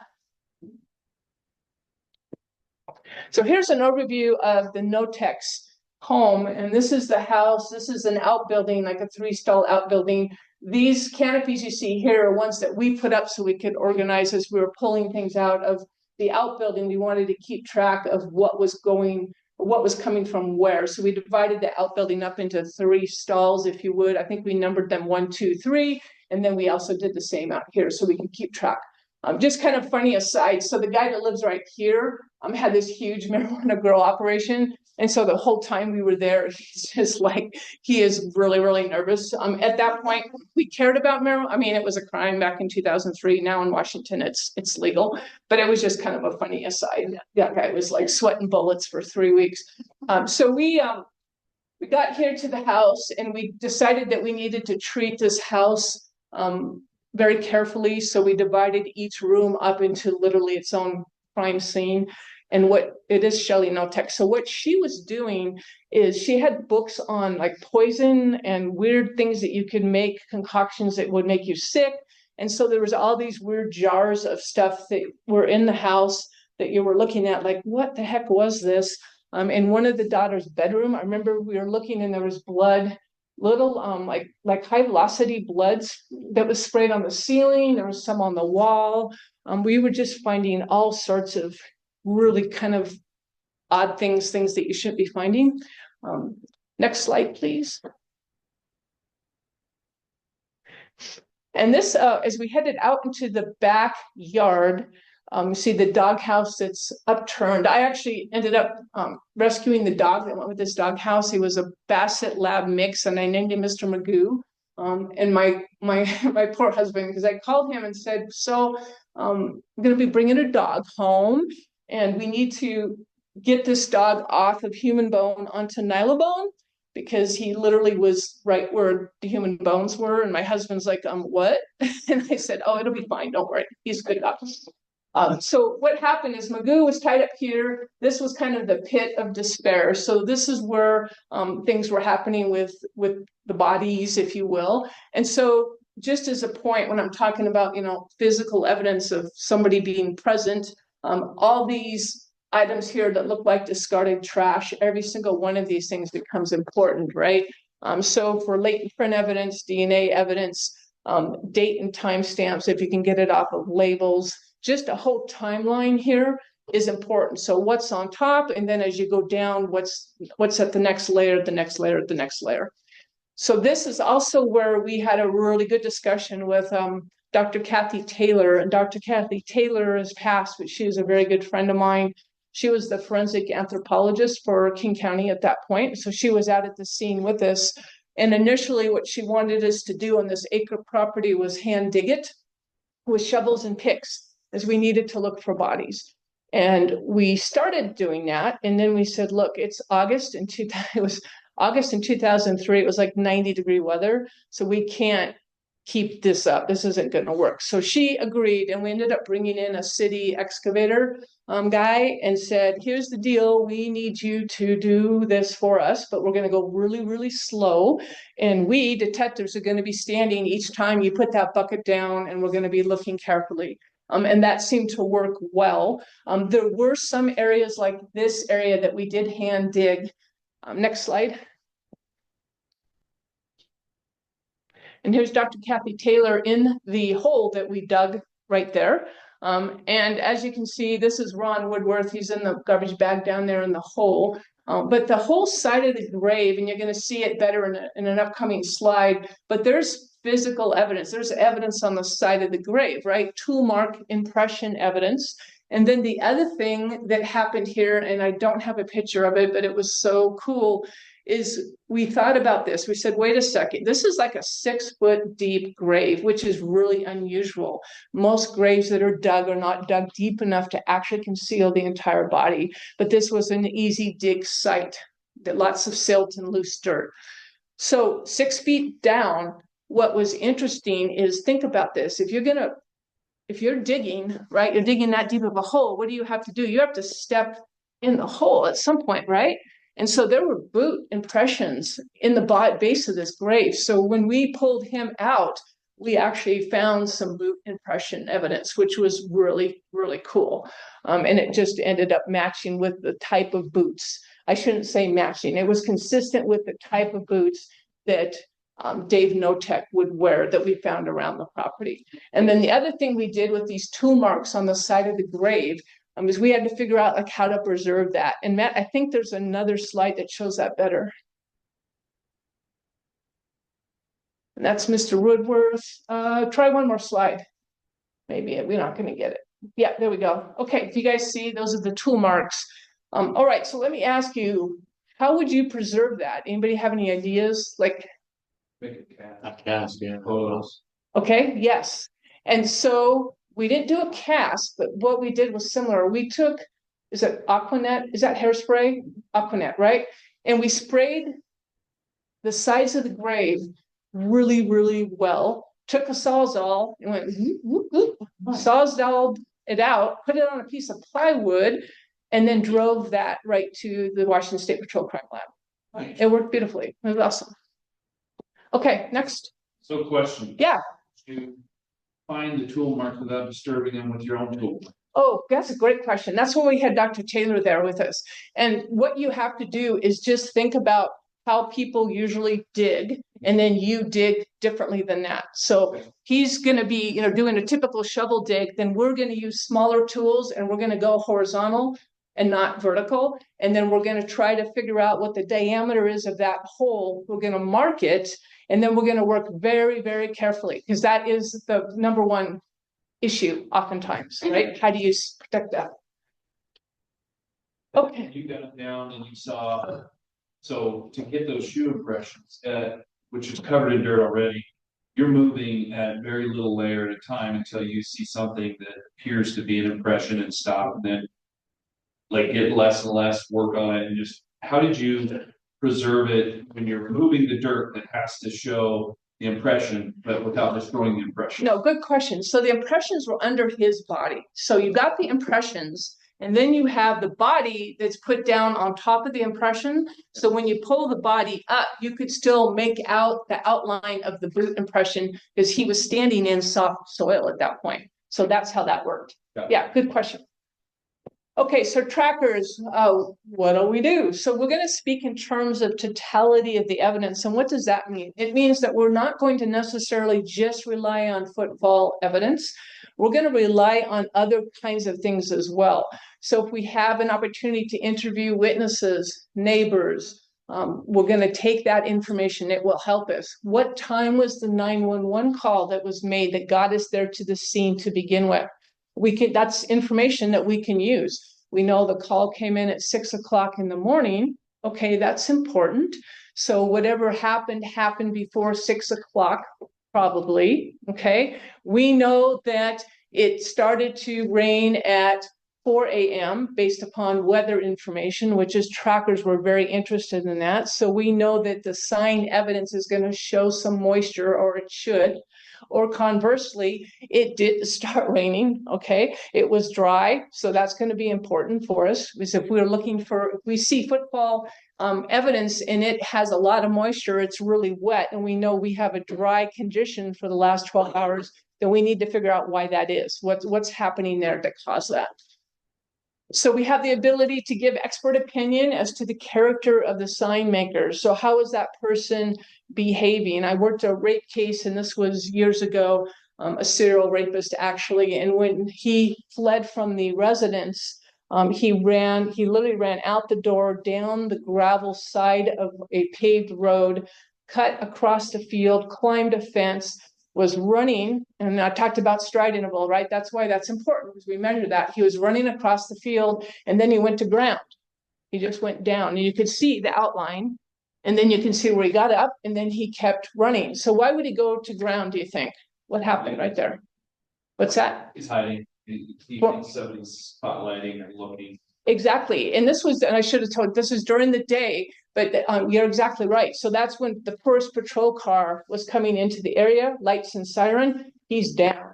So here's an overview of the no-techs home, and this is the house. This is an outbuilding, like a 3-stall outbuilding. These canopies you see here are ones that we put up so we could organize as we were pulling things out of the outbuilding. We wanted to keep track of what was coming from where. So we divided the outbuilding up into 3 stalls, if you would. I think we numbered them 1, 2, 3, and then we also did the same out here so we can keep track. Just kind of funny aside. So the guy that lives right here had this huge marijuana grow operation. And so the whole time we were there, he's just like, he is really, really nervous. At that point, we cared about marijuana. I mean, it was a crime back in 2003. Now in Washington, it's legal. But it was just kind of a funny aside. That guy was like sweating bullets for 3 weeks. So we got here to the house, and we decided that we needed to treat this house very carefully. So we divided each room up into literally its own crime scene. And what it is Shelley no-tech. So what she was doing is she had books on like poison and weird things that you could make, concoctions that would make you sick. And so there was all these weird jars of stuff that were in the house that you were looking at, like, what the heck was this? In one of the daughter's bedroom, I remember we were looking and there was blood, little like high velocity bloods that was sprayed on the ceiling. There was some on the wall. We were just finding all sorts of really kind of odd things that you shouldn't be finding. Next slide, please. And this, as we headed out into the backyard, you see the doghouse that's upturned. I actually ended up rescuing the dog that went with this doghouse. He was a Basset Lab mix, and I named him Mr. Magoo. And my poor husband, because I called him and said, so I'm going to be bringing a dog home, and we need to get this dog off of human bone onto nylabone, because he literally was right where the human bones were. And my husband's like, what? And I said, oh, it'll be fine. Don't worry. He's a good dog. So what happened is Magoo was tied up here. This was kind of the pit of despair. So this is where things were happening with the bodies, if you will. And so just as a point, when I'm talking about, physical evidence of somebody being present, all these items here that look like discarded trash, every single one of these things becomes important, right? So for latent print evidence, DNA evidence, date and time stamps, if you can get it off of labels, just a whole timeline here is important. So what's on top, and then as you go down, what's at the next layer, the next layer, the next layer. So this is also where we had a really good discussion with Dr. Kathy Taylor. And Dr. Kathy Taylor has passed, but she was a very good friend of mine. She was the forensic anthropologist for King County at that point. So she was out at the scene with us. And initially what she wanted us to do on this acre property was hand dig it with shovels and picks, as we needed to look for bodies. And we started doing that. And then we said, look, it's August in it was August in 2003. It was like 90-degree weather. So we can't keep this up. This isn't going to work. So she agreed, and we ended up bringing in a city excavator guy and said, here's the deal. We need you to do this for us, but we're going to go really, really slow. And we detectives are going to be standing each time you put that bucket down, and we're going to be looking carefully. And that seemed to work well. There were some areas like this area that we did hand dig. Next slide. And here's Dr. Kathy Taylor in the hole that we dug right there. And as you can see, this is Ron Woodworth. He's in the garbage bag down there in the hole. But the whole side of the grave, and you're going to see it better in an upcoming slide, but there's physical evidence. There's evidence on the side of the grave, right? Tool mark impression evidence. And then the other thing that happened here, and I don't have a picture of it, but it was so cool, is we thought about this. We said, wait a second, this is like a 6-foot deep grave, which is really unusual. Most graves that are dug are not dug deep enough to actually conceal the entire body. But this was an easy dig site, that lots of silt and loose dirt. So 6 feet down, what was interesting is, think about this. If you're digging, right, you're digging that deep of a hole, what do you have to do? You have to step in the hole at some point, right? And so there were boot impressions in the base of this grave. So when we pulled him out, we actually found some boot impression evidence, which was really, really cool. And it just ended up matching with the type of boots. I shouldn't say matching. It was consistent with the type of boots that Dave Notek would wear that we found around the property. And then the other thing we did with these tool marks on the side of the grave is we had to figure out like how to preserve that. And Matt, I think there's another slide that shows that better. And that's Mr. Woodworth. Try one more slide. Maybe we're not going to get it. Yeah, there we go. Okay, if you guys see, those are the tool marks. All right, so let me ask you, how would you preserve that? Anybody have any ideas? Like, Make a cat. A cast, yeah. Photos. okay, yes. And so we didn't do a cast, but what we did was similar. We took, is it Aquanet? Is that hairspray? Aquanet, right? And we sprayed the sides of the grave really, really well. Took a Sawzall and went whoop, whoop, Sawzalled it out, put it on a piece of plywood, and then drove that right to the Washington State Patrol Crime Lab. Nice. It worked beautifully. It was awesome. Okay, next. So question. Yeah. You find the tool marks without disturbing them with your own tool. Oh, that's a great question. That's why we had Dr. Taylor there with us. And what you have to do is just think about how people usually dig, and then you dig differently than that. So he's going to be, doing a typical shovel dig, then we're going to use smaller tools and we're going to go horizontal and not vertical. And then we're going to try to figure out what the diameter is of that hole. We're going to mark it, and then we're going to work very, very carefully, because that is the number one issue oftentimes, right? How do you protect that? Okay. You got it down and you saw, so to get those shoe impressions, which is covered in dirt already, you're moving at very little layer at a time until you see something that appears to be an impression and stop, and then like get less and less, work on it. And just, how did you preserve it when you're removing the dirt that has to show the impression, but without destroying the impression? No, good question. So the impressions were under his body. So you got the impressions, and then you have the body that's put down on top of the impression. So when you pull the body up, you could still make out the outline of the boot impression, because he was standing in soft soil at that point. So that's how that worked. Yeah, good question. Okay, so trackers, what do we do? So we're going to speak in terms of totality of the evidence. And what does that mean? It means that we're not going to necessarily just rely on footfall evidence. We're going to rely on other kinds of things as well. So if we have an opportunity to interview witnesses, neighbors, we're going to take that information. It will help us. What time was the 911 call that was made that got us there to the scene to begin with? That's information that we can use. We know the call came in at 6 o'clock in the morning. Okay, that's important. So whatever happened before 6 o'clock, probably. Okay, we know that it started to rain at 4 a.m. based upon weather information, which is trackers were very interested in that. So we know that the sign evidence is going to show some moisture, or it should. Or conversely, it did start raining. Okay, it was dry, so that's going to be important for us. Because if if we see footfall evidence and it has a lot of moisture, it's really wet, and we know we have a dry condition for the last 12 hours, then we need to figure out why that is. What's happening there to cause that? So we have the ability to give expert opinion as to the character of the sign maker. So how is that person behaving? I worked a rape case, and this was years ago, a serial rapist actually. And when he fled from the residence, he literally ran out the door, down the gravel side of a paved road, cut across the field, climbed a fence, was running, and I talked about stride interval, right? That's why that's important, because we measure that. He was running across the field, and then he went to ground. He just went down, and you could see the outline, and then you can see where he got up, and then he kept running. So why would he go to ground, do you think? What happened right there? What's that? He's hiding. He thinks somebody's spotlighting or looking. Exactly. And I should have told, this is during the day, but you're exactly right. So that's when the first patrol car was coming into the area, lights and siren, he's down.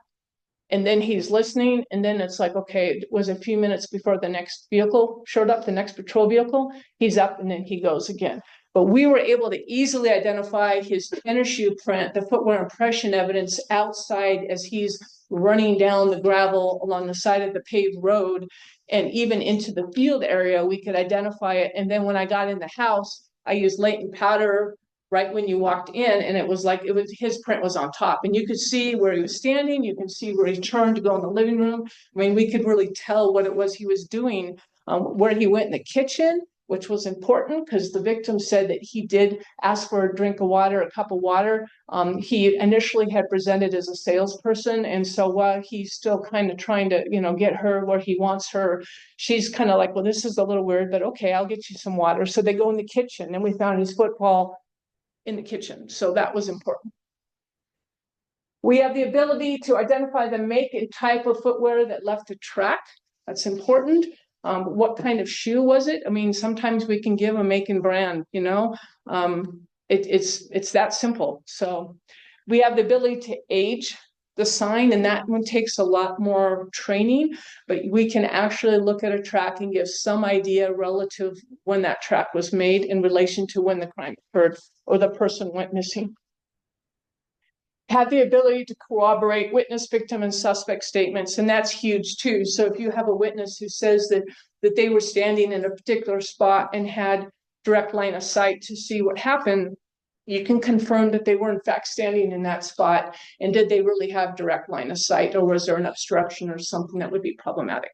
And then he's listening, and then it's like, okay, it was a few minutes before the next vehicle showed up, the next patrol vehicle, he's up, and then he goes again. But we were able to easily identify his tennis shoe print, the footwear impression evidence outside as he's running down the gravel along the side of the paved road, and even into the field area, we could identify it. And then when I got in the house, I used latent powder right when you walked in, and it was his print was on top, and you could see where he was standing, you can see where he turned to go in the living room. I mean, we could really tell what it was he was doing. Where he went in the kitchen, which was important because the victim said that he did ask for a drink of water, a cup of water. He initially had presented as a salesperson, and so while he's still kind of trying to, get her where he wants her, she's kind of like, well, this is a little weird, but okay, I'll get you some water. So they go in the kitchen, and we found his football in the kitchen. So that was important. We have the ability to identify the make and type of footwear that left a track. That's important. What kind of shoe was it? I mean, sometimes we can give a make and brand, it's that simple. So we have the ability to age the sign, and that one takes a lot more training, but we can actually look at a track and give some idea relative when that track was made in relation to when the crime occurred or the person went missing. Have the ability to corroborate witness, victim, and suspect statements, and that's huge too. So if you have a witness who says that they were standing in a particular spot and had direct line of sight to see what happened, you can confirm that they were in fact standing in that spot, and did they really have direct line of sight, or was there an obstruction or something that would be problematic?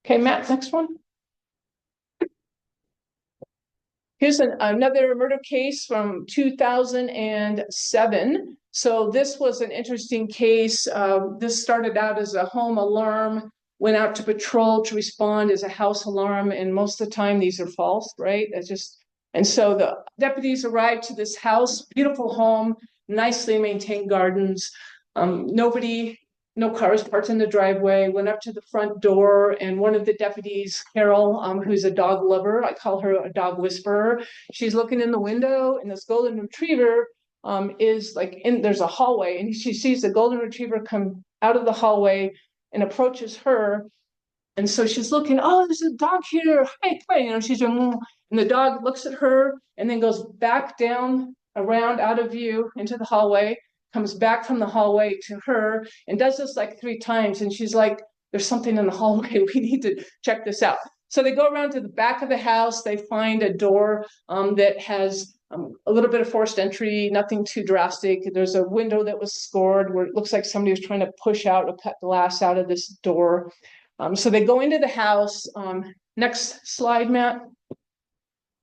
Okay, Matt, next one. Here's another murder case from 2007. So this was an interesting case. This started out as a home alarm, went out to patrol to respond as a house alarm, and most of the time these are false, right? And so the deputies arrived to this house, beautiful home, nicely maintained gardens. No cars parked in the driveway, went up to the front door, and one of the deputies, Carol, who's a dog lover, I call her a dog whisperer, she's looking in the window, and this golden retriever is like there's a hallway, and she sees the golden retriever come out of the hallway and approaches her. And so she's looking, oh, there's a dog here. Hi, hi. She's doing, and the dog looks at her and then goes back down around out of view into the hallway, comes back from the hallway to her, and does this like 3 times. And she's like, there's something in the hallway. We need to check this out. So they go around to the back of the house. They find a door that has a little bit of forced entry, nothing too drastic. There's a window that was scored where it looks like somebody was trying to push out or cut glass out of this door. So they go into the house. Next slide, Matt.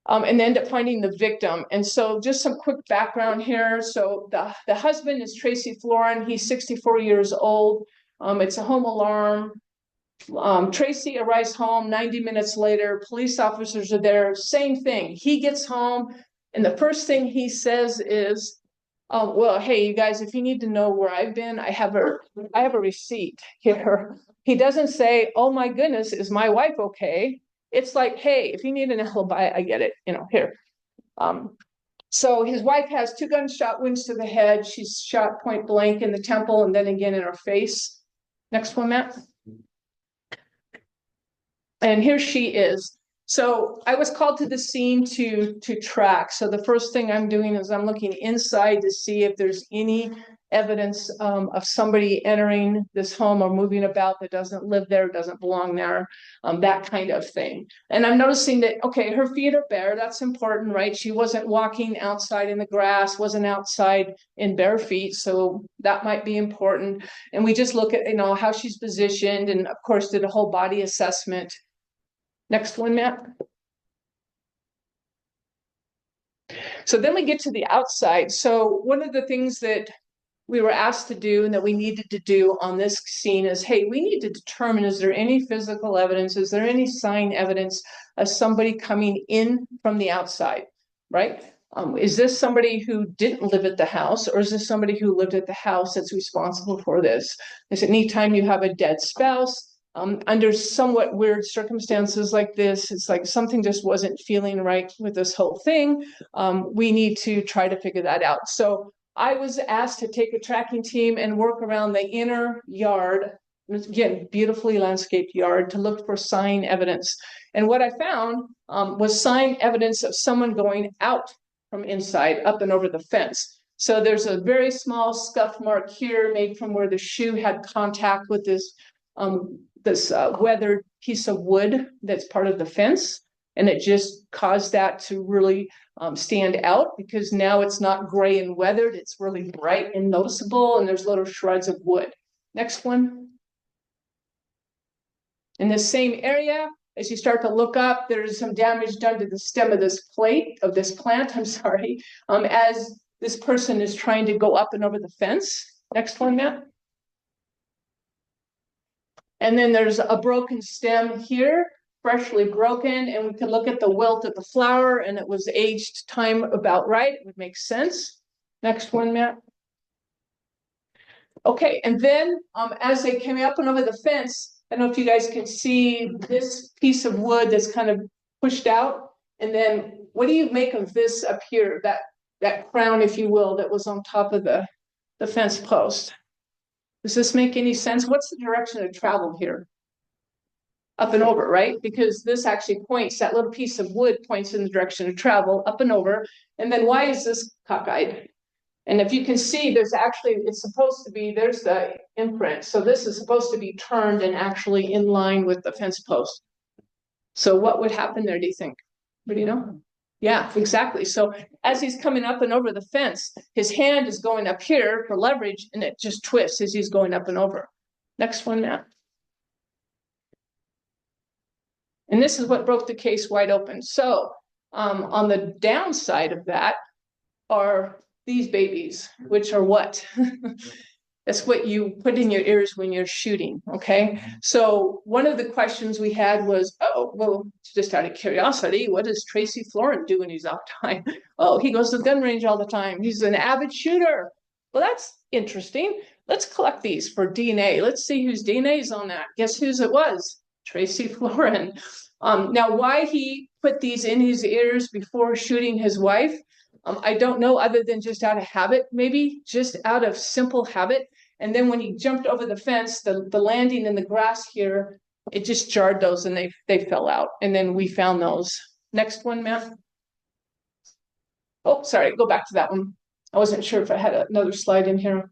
And end up finding the victim. And so just some quick background here. So the husband is Tracy Florin. He's 64 years old. It's a home alarm. Tracy arrives home 90 minutes later. Police officers are there. Same thing. He gets home, and the first thing he says is, well, hey, you guys, if you need to know where I've been, I have a receipt here. He doesn't say, oh my goodness, is my wife okay? It's like, hey, if you need an alibi, I get it, here. So his wife has 2 gunshot wounds to the head. She's shot point blank in the temple and then again in her face. Next one, Matt. And here she is. So I was called to the scene to track. So the first thing I'm doing is I'm looking inside to see if there's any evidence of somebody entering this home or moving about that doesn't live there, doesn't belong there, that kind of thing. And I'm noticing that, okay, her feet are bare. That's important, right? She wasn't walking outside in the grass, wasn't outside in bare feet. So that might be important. And we just look at, how she's positioned, and of course did a whole body assessment. Next one, Matt. So then we get to the outside. So one of the things that we were asked to do and that we needed to do on this scene is, hey, we need to determine, is there any physical evidence? Is there any sign evidence of somebody coming in from the outside, right? Is this somebody who didn't live at the house, or is this somebody who lived at the house that's responsible for this? Is it anytime you have a dead spouse, under somewhat weird circumstances like this, it's like something just wasn't feeling right with this whole thing. We need to try to figure that out. So I was asked to take a tracking team and work around the inner yard, again, beautifully landscaped yard, to look for sign evidence. And what I found was sign evidence of someone going out from inside, up and over the fence. So there's a very small scuff mark here made from where the shoe had contact with this weathered piece of wood that's part of the fence. And it just caused that to really stand out, because now it's not gray and weathered, it's really bright and noticeable, and there's little shreds of wood. Next one. In this same area, as you start to look up, there's some damage done to the stem of this plant, as this person is trying to go up and over the fence. Next one, Matt. And then there's a broken stem here, freshly broken, and we can look at the wilt of the flower, and it was aged time about right. It would make sense. Next one, Matt. Okay, and then as they came up and over the fence, I don't know if you guys can see this piece of wood that's kind of pushed out. And then what do you make of this up here, that crown, if you will, that was on top of the fence post? Does this make any sense? What's the direction of travel here? Up and over, right? Because this actually points, that little piece of wood points in the direction of travel, up and over. And then why is this cockeyed? And if you can see, there's actually, it's supposed to be, there's the imprint. So this is supposed to be turned and actually in line with the fence post. So what would happen there, do you think? Anybody know? Yeah, exactly. So as he's coming up and over the fence, his hand is going up here for leverage, and it just twists as he's going up and over. Next one, Matt. And this is what broke the case wide open. So on the downside of that are these babies, which are what? That's what you put in your ears when you're shooting, okay? So one of the questions we had was, oh, well, just out of curiosity, what does Tracy Florin do when he's off time? Oh, he goes to the gun range all the time. He's an avid shooter. Well, that's interesting. Let's collect these for DNA. Let's see whose DNA is on that. Guess whose it was? Tracy Florin. Now, why he put these in his ears before shooting his wife, I don't know, other than just out of habit, maybe just out of simple habit. And then when he jumped over the fence, the landing in the grass here, it just jarred those and they fell out. And then we found those. Next one, Matt. Oh, sorry, go back to that one. I wasn't sure if I had another slide in here.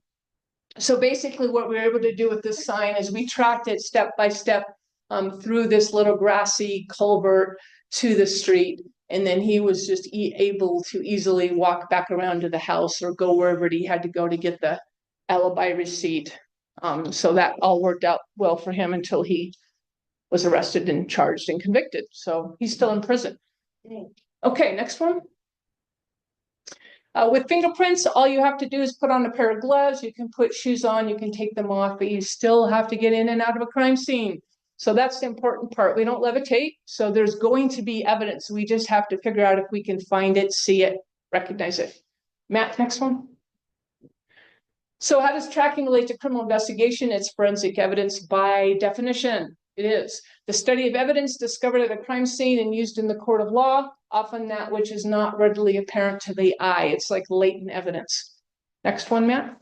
So basically what we were able to do with this sign is we tracked it step by step through this little grassy culvert to the street. And then he was just able to easily walk back around to the house or go wherever he had to go to get the alibi receipt. So that all worked out well for him until he was arrested and charged and convicted. So he's still in prison. Okay, next one. With fingerprints, all you have to do is put on a pair of gloves. You can put shoes on, you can take them off, but you still have to get in and out of a crime scene. So that's the important part. We don't levitate. So there's going to be evidence. We just have to figure out if we can find it, see it, recognize it. Matt, next one. So how does tracking relate to criminal investigation? It's forensic evidence by definition. It is the study of evidence discovered at a crime scene and used in the court of law, often that which is not readily apparent to the eye. It's like latent evidence. Next one, Matt.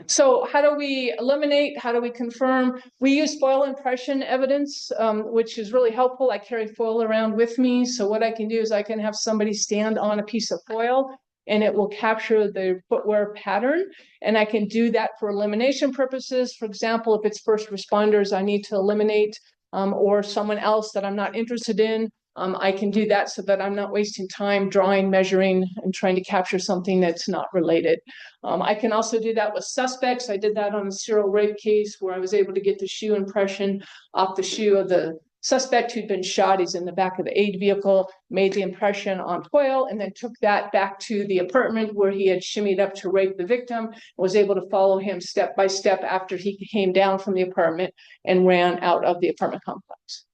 So how do we eliminate? How do we confirm? We use foil impression evidence, which is really helpful. I carry foil around with me. So what I can do is I can have somebody stand on a piece of foil and it will capture the footwear pattern. And I can do that for elimination purposes. For example, if it's first responders, I need to eliminate or someone else that I'm not interested in. I can do that so that I'm not wasting time drawing, measuring, and trying to capture something that's not related. I can also do that with suspects. I did that on a serial rape case where I was able to get the shoe impression off the shoe of the suspect who'd been shot. He's in the back of the aid vehicle, made the impression on foil, and then took that back to the apartment where he had shimmied up to rape the victim, was able to follow him step by step after he came down from the apartment and ran out of the apartment complex.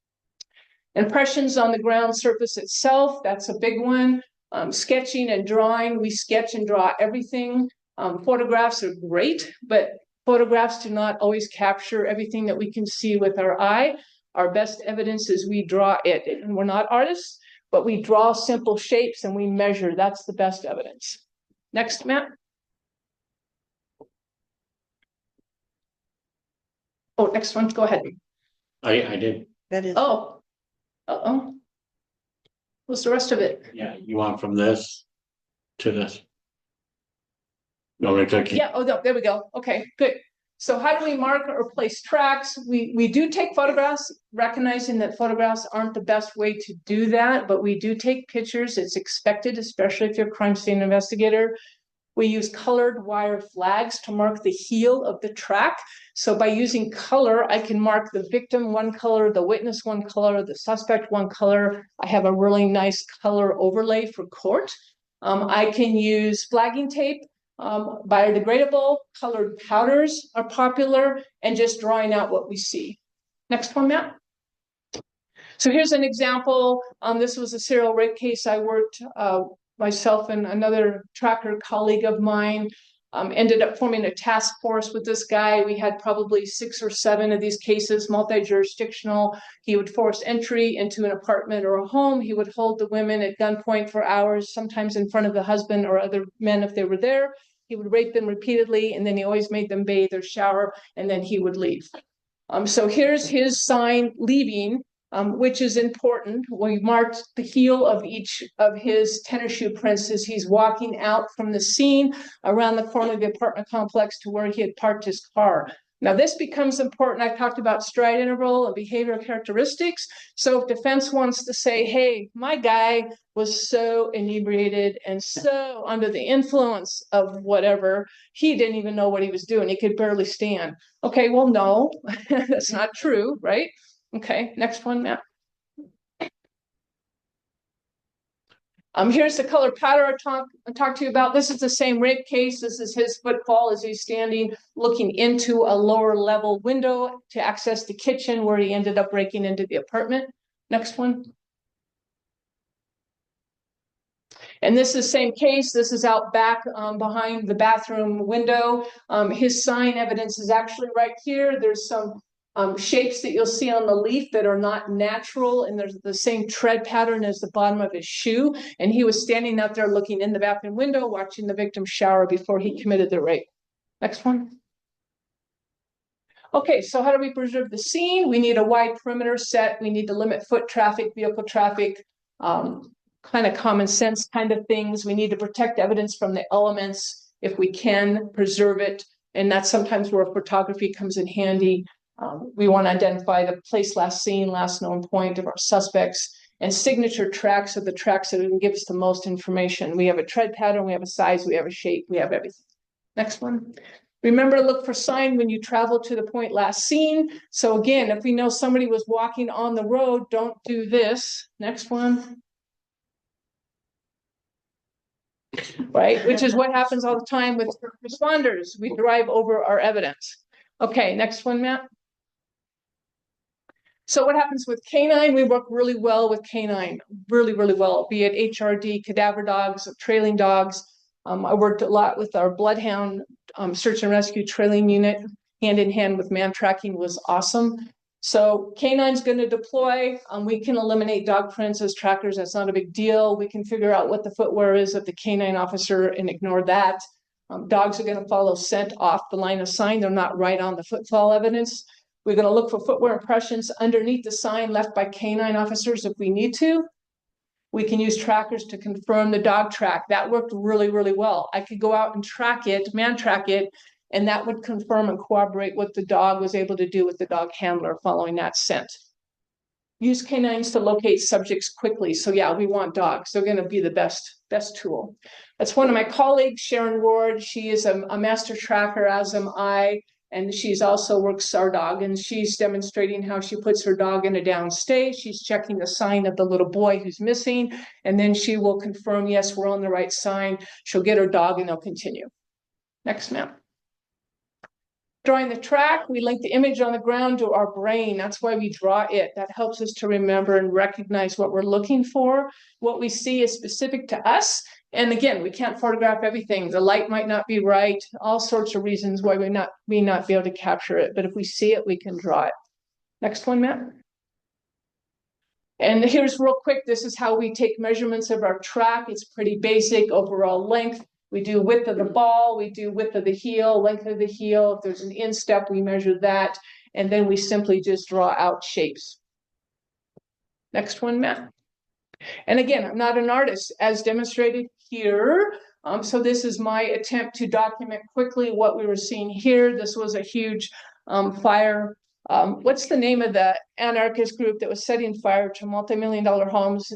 Impressions on the ground surface itself, that's a big one. Sketching and drawing, we sketch and draw everything. Photographs are great, but photographs do not always capture everything that we can see with our eye. Our best evidence is we draw it. And we're not artists, but we draw simple shapes and we measure. That's the best evidence. Next, Matt. Oh, next one, go ahead. I did. That is. Oh. Uh-oh. What's the rest of it? Yeah, you want from this to this? No, we're clicking. Yeah, oh, no, there we go. Okay, good. So how do we mark or place tracks? We do take photographs, recognizing that photographs aren't the best way to do that, but we do take pictures. It's expected, especially if you're a crime scene investigator. We use colored wire flags to mark the heel of the track. So by using color, I can mark the victim one color, the witness one color, the suspect one color. I have a really nice color overlay for court. I can use flagging tape, biodegradable, colored powders are popular, and just drawing out what we see. Next one, Matt. So here's an example. This was a serial rape case I worked myself and another tracker colleague of mine ended up forming a task force with this guy. We had probably 6 or 7 of these cases, multi-jurisdictional. He would force entry into an apartment or a home. He would hold the women at gunpoint for hours, sometimes in front of the husband or other men if they were there. He would rape them repeatedly, and then he always made them bathe or shower, and then he would leave. So here's his sign leaving. Which is important. We marked the heel of each of his tennis shoe prints as he's walking out from the scene around the corner of the apartment complex to where he had parked his car. Now this becomes important. I talked about stride interval and behavioral characteristics. So if defense wants to say, hey, my guy was so inebriated and so under the influence of whatever, he didn't even know what he was doing. He could barely stand. Okay, well, no, that's not true, right? Okay, next one, Matt. Here's the color powder I talked to you about. This is the same rape case. This is his footfall as he's standing, looking into a lower level window to access the kitchen where he ended up breaking into the apartment. Next one. And this is the same case. This is out back behind the bathroom window. His sign evidence is actually right here. There's some shapes that you'll see on the leaf that are not natural, and there's the same tread pattern as the bottom of his shoe. And he was standing out there looking in the bathroom window, watching the victim shower before he committed the rape. Next one. Okay, so how do we preserve the scene? We need a wide perimeter set. We need to limit foot traffic, vehicle traffic, kind of common sense kind of things. We need to protect evidence from the elements if we can preserve it. And that's sometimes where photography comes in handy. We want to identify the place last seen, last known point of our suspects, and signature tracks are the tracks that can give us the most information. We have a tread pattern, we have a size, we have a shape, we have everything. Next one. Remember, look for sign when you travel to the point last seen. So again, if we know somebody was walking on the road, don't do this. Next one. Right, which is what happens all the time with responders. We drive over our evidence. Okay, next one, Matt. So what happens with canine? We work really well with canine, really, really well, be it HRD, cadaver dogs, trailing dogs. I worked a lot with our bloodhound search and rescue trailing unit hand in hand with man tracking was awesome. So K9's going to deploy. We can eliminate dog prints as trackers. That's not a big deal. We can figure out what the footwear is of the K9 officer and ignore that. Dogs are going to follow scent off the line of sign. They're not right on the footfall evidence. We're going to look for footwear impressions underneath the sign left by K9 officers if we need to. We can use trackers to confirm the dog track. That worked really, really well. I could go out and track it, man track it, and that would confirm and corroborate what the dog was able to do with the dog handler following that scent. Use canines to locate subjects quickly. So yeah, we want dogs. They're going to be the best tool. That's one of my colleagues, Sharon Ward. She is a master tracker, as am I. And she's also works our dog, and she's demonstrating how she puts her dog in a down state. She's checking the sign of the little boy who's missing, and then she will confirm, yes, we're on the right sign. She'll get her dog and they'll continue. Next, ma'am. Drawing the track, we link the image on the ground to our brain. That's why we draw it. That helps us to remember and recognize what we're looking for. What we see is specific to us. And again, we can't photograph everything. The light might not be right. All sorts of reasons why we not be able to capture it. But if we see it, we can draw it. Next one, Matt. And here's real quick. This is how we take measurements of our track. It's pretty basic. Overall length. We do width of the ball, we do width of the heel, length of the heel. If there's an instep, we measure that. And then we simply just draw out shapes. Next one, Matt. And again, I'm not an artist, as demonstrated here. So this is my attempt to document quickly what we were seeing here. This was a huge fire. What's the name of the anarchist group that was setting fire to multi-million-dollar homes?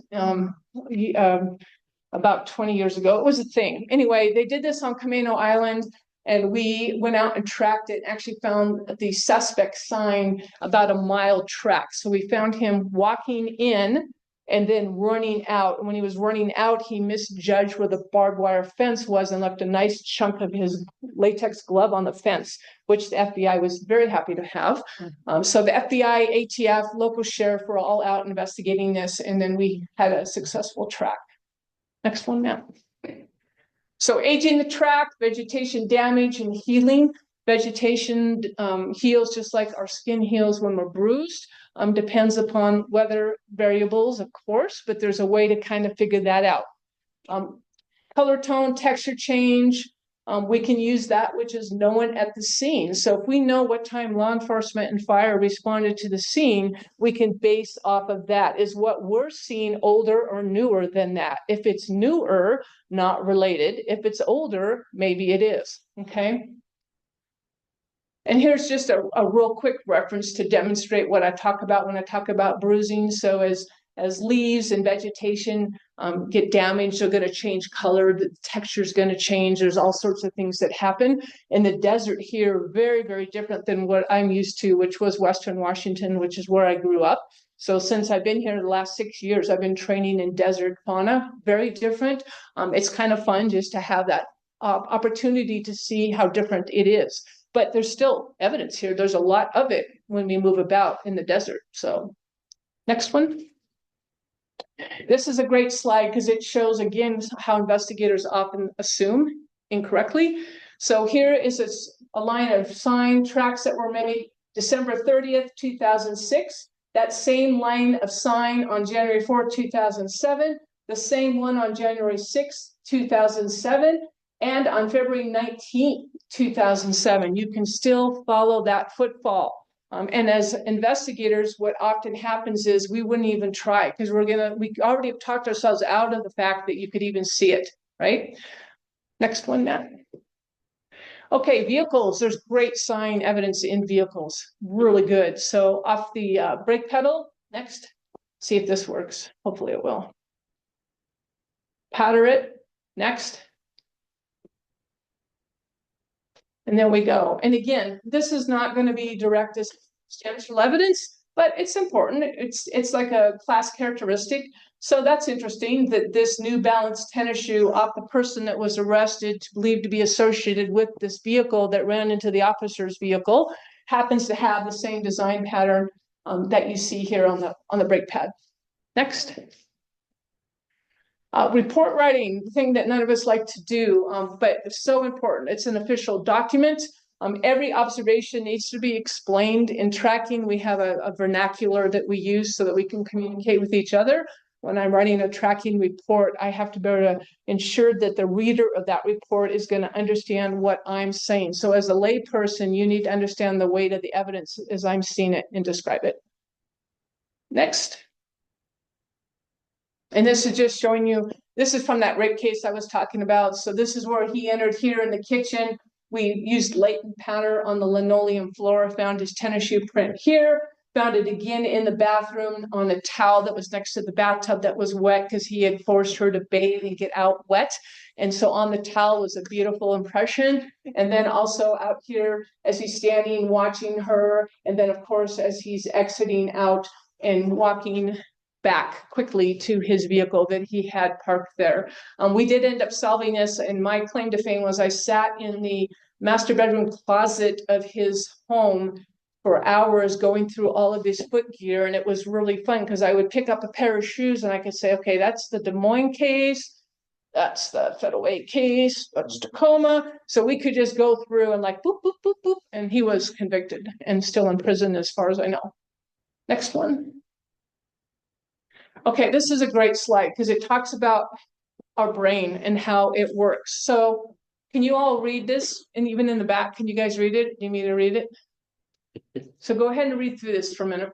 About 20 years ago. It was a thing. Anyway, they did this on Camino Island, and we went out and tracked it, and actually found the suspect sign about a mile track. So we found him walking in and then running out. And when he was running out, he misjudged where the barbed wire fence was and left a nice chunk of his latex glove on the fence, which the FBI was very happy to have. So the FBI, ATF, local sheriff were all out investigating this, and then we had a successful track. Next one, Matt. So aging the track, vegetation damage and healing. Vegetation heals just like our skin heals when we're bruised. Depends upon weather variables, of course, but there's a way to kind of figure that out. Color tone, texture change. We can use that which is known at the scene. So if we know what time law enforcement and fire responded to the scene, we can base off of that. Is what we're seeing older or newer than that? If it's newer, not related. If it's older, maybe it is, okay? And here's just a real quick reference to demonstrate what I talk about when I talk about bruising. So as leaves and vegetation get damaged, they're going to change color, the texture is going to change. There's all sorts of things that happen. In the desert here, very, very different than what I'm used to, which was Western Washington, which is where I grew up. So since I've been here the last 6 years, I've been training in desert fauna, very different. It's kind of fun just to have that opportunity to see how different it is. But there's still evidence here. There's a lot of it when we move about in the desert. So next one. This is a great slide because it shows, again, how investigators often assume incorrectly. So here is a line of sign tracks that were made December 30th, 2006. That same line of sign on January 4th, 2007. The same one on January 6th, 2007. And on February 19th, 2007. You can still follow that footfall. And as investigators, what often happens is we wouldn't even try because we already have talked ourselves out of the fact that you could even see it, right? Next one, Matt. Okay, vehicles. There's great sign evidence in vehicles. Really good. So off the brake pedal, next. See if this works. Hopefully it will. Powder it, next. And then we go. And again, this is not going to be direct as substantial evidence, but it's important. It's like a class characteristic. So that's interesting that this New Balance tennis shoe off the person that was arrested, believed to be associated with this vehicle that ran into the officer's vehicle, happens to have the same design pattern that you see here on the brake pad. Next. Report writing, the thing that none of us like to do, but it's so important. It's an official document. Every observation needs to be explained. In tracking, we have a vernacular that we use so that we can communicate with each other. When I'm writing a tracking report, I have to be able to ensure that the reader of that report is going to understand what I'm saying. So as a layperson, you need to understand the weight of the evidence as I'm seeing it and describe it. Next. And this is just showing you, this is from that rape case I was talking about. So this is where he entered here in the kitchen. We used latent powder on the linoleum floor, found his tennis shoe print here, found it again in the bathroom on a towel that was next to the bathtub that was wet because he had forced her to bathe and get out wet. And so on the towel was a beautiful impression. And then also out here as he's standing watching her. And then of course, as he's exiting out and walking back quickly to his vehicle that he had parked there. We did end up solving this, and my claim to fame was I sat in the master bedroom closet of his home for hours going through all of his foot gear, and it was really fun because I would pick up a pair of shoes and I could say, okay, that's the Des Moines case, that's the Federal Way case, that's Tacoma. So we could just go through and like boop, boop, boop, boop, and he was convicted and still in prison as far as I know. Next one. Okay, this is a great slide because it talks about our brain and how it works. So can you all read this? And even in the back, can you guys read it? Do you need me to read it? So go ahead and read through this for a minute.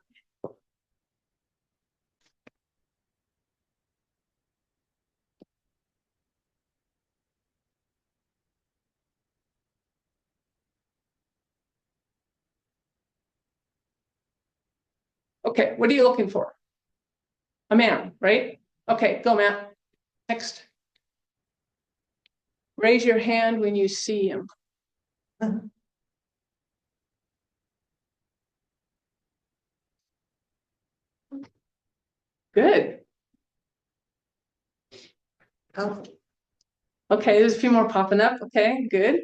Okay, what are you looking for? A man, right? Okay, go, Matt. Next. Raise your hand when you see him. Good. Oh, Okay, there's a few more popping up. Okay, good.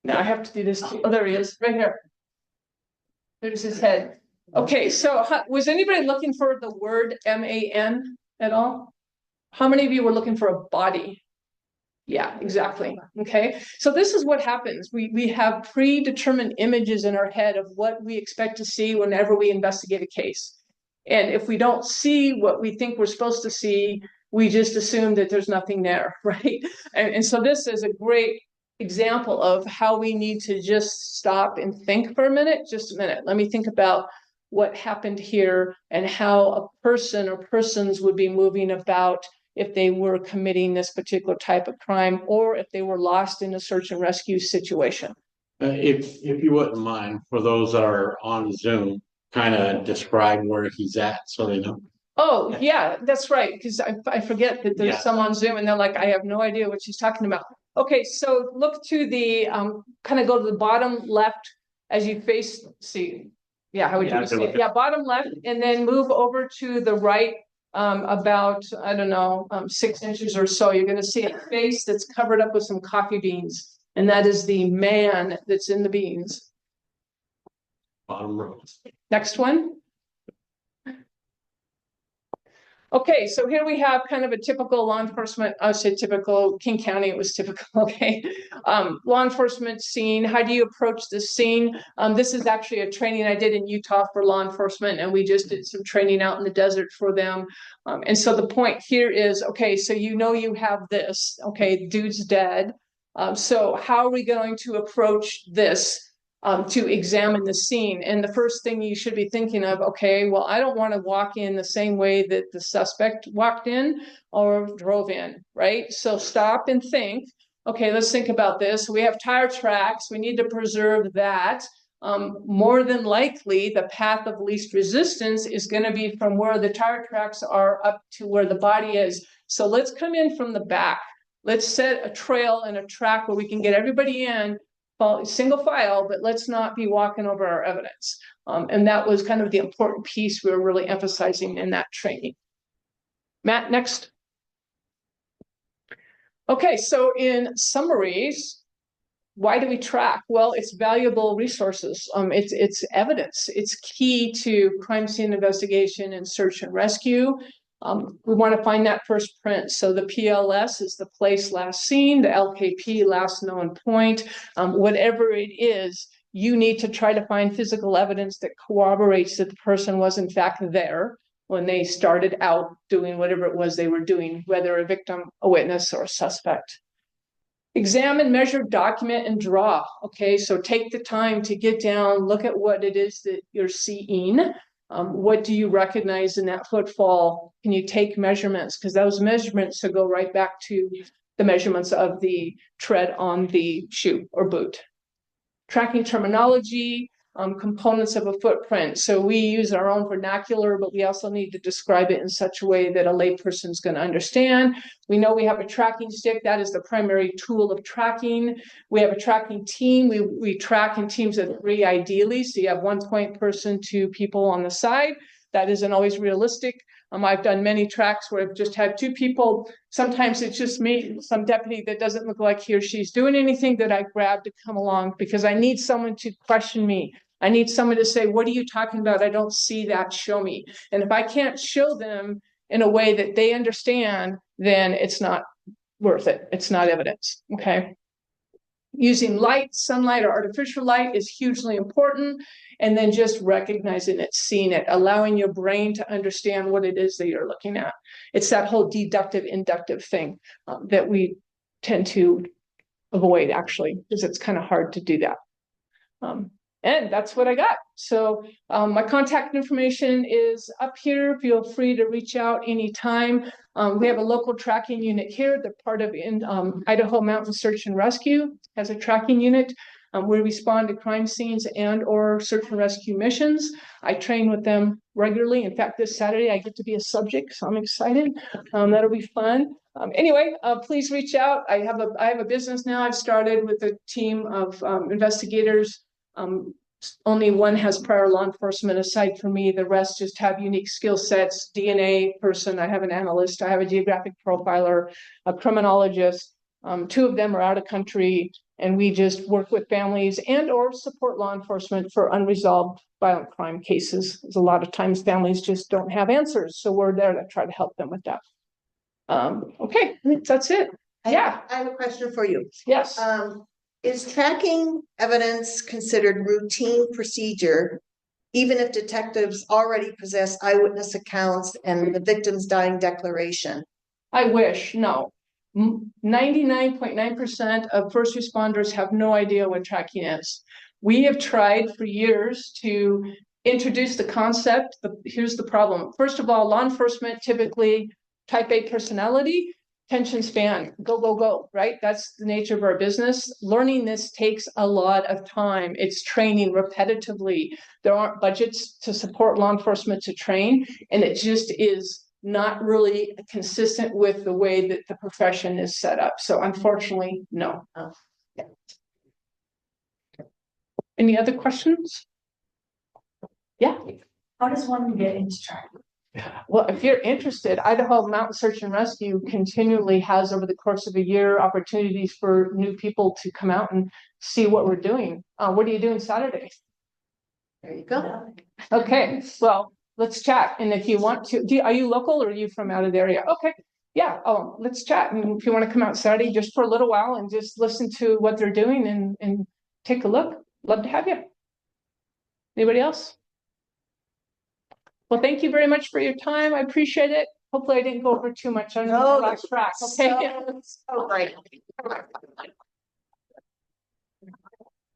Now I have to do this. Oh, there he is, right here. There's his head. Okay, so was anybody looking for the word MAN at all? How many of you were looking for a body? Yeah, exactly. Okay, so this is what happens. We have predetermined images in our head of what we expect to see whenever we investigate a case. And if we don't see what we think we're supposed to see, we just assume that there's nothing there, right? And so this is a great example of how we need to just stop and think for a minute. Just a minute. Let me think about what happened here and how a person or persons would be moving about if they were committing this particular type of crime or if they were lost in a search and rescue situation. If you wouldn't mind, for those that are on Zoom, kind of describe where he's at so they know. Oh, yeah, that's right. Because I forget that there's Yeah. some on Zoom and they're like, I have no idea what she's talking about. Okay, so look to the kind of go to the bottom left as you face, see, yeah, how would you say it? Yeah, bottom left, and then move over to the right about, I don't know, 6 inches or so. You're going to see a face that's covered up with some coffee beans, and that is the man that's in the beans. Bottom row. Next one. Okay, so here we have kind of a typical law enforcement, I would say typical, King County, it was typical, okay. Law enforcement scene, how do you approach this scene? This is actually a training I did in Utah for law enforcement, and we just did some training out in the desert for them. And so the point here is, okay, so you know you have this, okay, dude's dead. So how are we going to approach this? To examine the scene. And the first thing you should be thinking of, okay, well, I don't want to walk in the same way that the suspect walked in or drove in, right? So stop and think, okay, let's think about this. We have tire tracks. We need to preserve that. More than likely, the path of least resistance is going to be from where the tire tracks are up to where the body is. So let's come in from the back. Let's set a trail and a track where we can get everybody in single file, but let's not be walking over our evidence. And that was kind of the important piece we were really emphasizing in that training. Matt, next. Okay, so in summaries, why do we track? Well, it's valuable resources. It's evidence. It's key to crime scene investigation and search and rescue. We want to find that first print. So the PLS is the place last seen, the LKP last known point. Whatever it is, you need to try to find physical evidence that corroborates that the person was in fact there when they started out doing whatever it was they were doing, whether a victim, a witness, or a suspect. Examine, measure, document, and draw. Okay, so take the time to get down, look at what it is that you're seeing. What do you recognize in that footfall? Can you take measurements? Because those measurements will go right back to the measurements of the tread on the shoe or boot. Tracking terminology, components of a footprint. So we use our own vernacular, but we also need to describe it in such a way that a layperson is going to understand. We know we have a tracking stick. That is the primary tool of tracking. We have a tracking team. We track in teams of 3 ideally. So you have 1 point person, 2 people on the side. That isn't always realistic. I've done many tracks where I've just had 2 people. Sometimes it's just me, some deputy that doesn't look like he or she's doing anything that I grab to come along because I need someone to question me. I need someone to say, what are you talking about? I don't see that. Show me. And if I can't show them in a way that they understand, then it's not worth it. It's not evidence. Okay. Using light, sunlight, or artificial light is hugely important. And then just recognizing it, seeing it, allowing your brain to understand what it is that you're looking at. It's that whole deductive, inductive thing that we tend to avoid, actually, because it's kind of hard to do that. And that's what I got. So my contact information is up here. Feel free to reach out anytime. We have a local tracking unit here. They're part of Idaho Mountain Search and Rescue has a tracking unit. We respond to crime scenes and or search and rescue missions. I train with them regularly. In fact, this Saturday I get to be a subject, so I'm excited. That'll be fun. Anyway, please reach out. I have a business now. I've started with a team of investigators. Only one has prior law enforcement aside from me. The rest just have unique skill sets. DNA person, I have an analyst, I have a geographic profiler, a criminologist. 2 of them are out of country, and we just work with families and or support law enforcement for unresolved violent crime cases. There's a lot of times families just don't have answers, so we're there to try to help them with that. Okay, I think that's it. Yeah, I have a question for you. yes. Is tracking evidence considered routine procedure, even if detectives already possess eyewitness accounts and the victim's dying declaration? I wish. No. 99.9% of first responders have no idea what tracking is. We have tried for years to introduce the concept. Here's the problem. First of all, law enforcement typically type A personality, attention span, go, go, go, right? That's the nature of our business. Learning this takes a lot of time. It's training repetitively. There aren't budgets to support law enforcement to train, and it just is not really consistent with the way that the profession is set up. So unfortunately, no. Yeah. Any other questions? Yeah. How does one get into tracking? Well, if you're interested, Idaho Mountain Search and Rescue continually has over the course of a year opportunities for new people to come out and see what we're doing. What are you doing Saturday? There you go. Okay, well, let's chat. And if you want to, are you local or are you from out of the area? Okay, yeah, let's chat. And if you want to come out Saturday just for a little while and just listen to what they're doing and take a look, love to have you. Anybody else? Well, thank you very much for your time. I appreciate it. Hopefully I didn't go over too much on the last track. Okay. So great.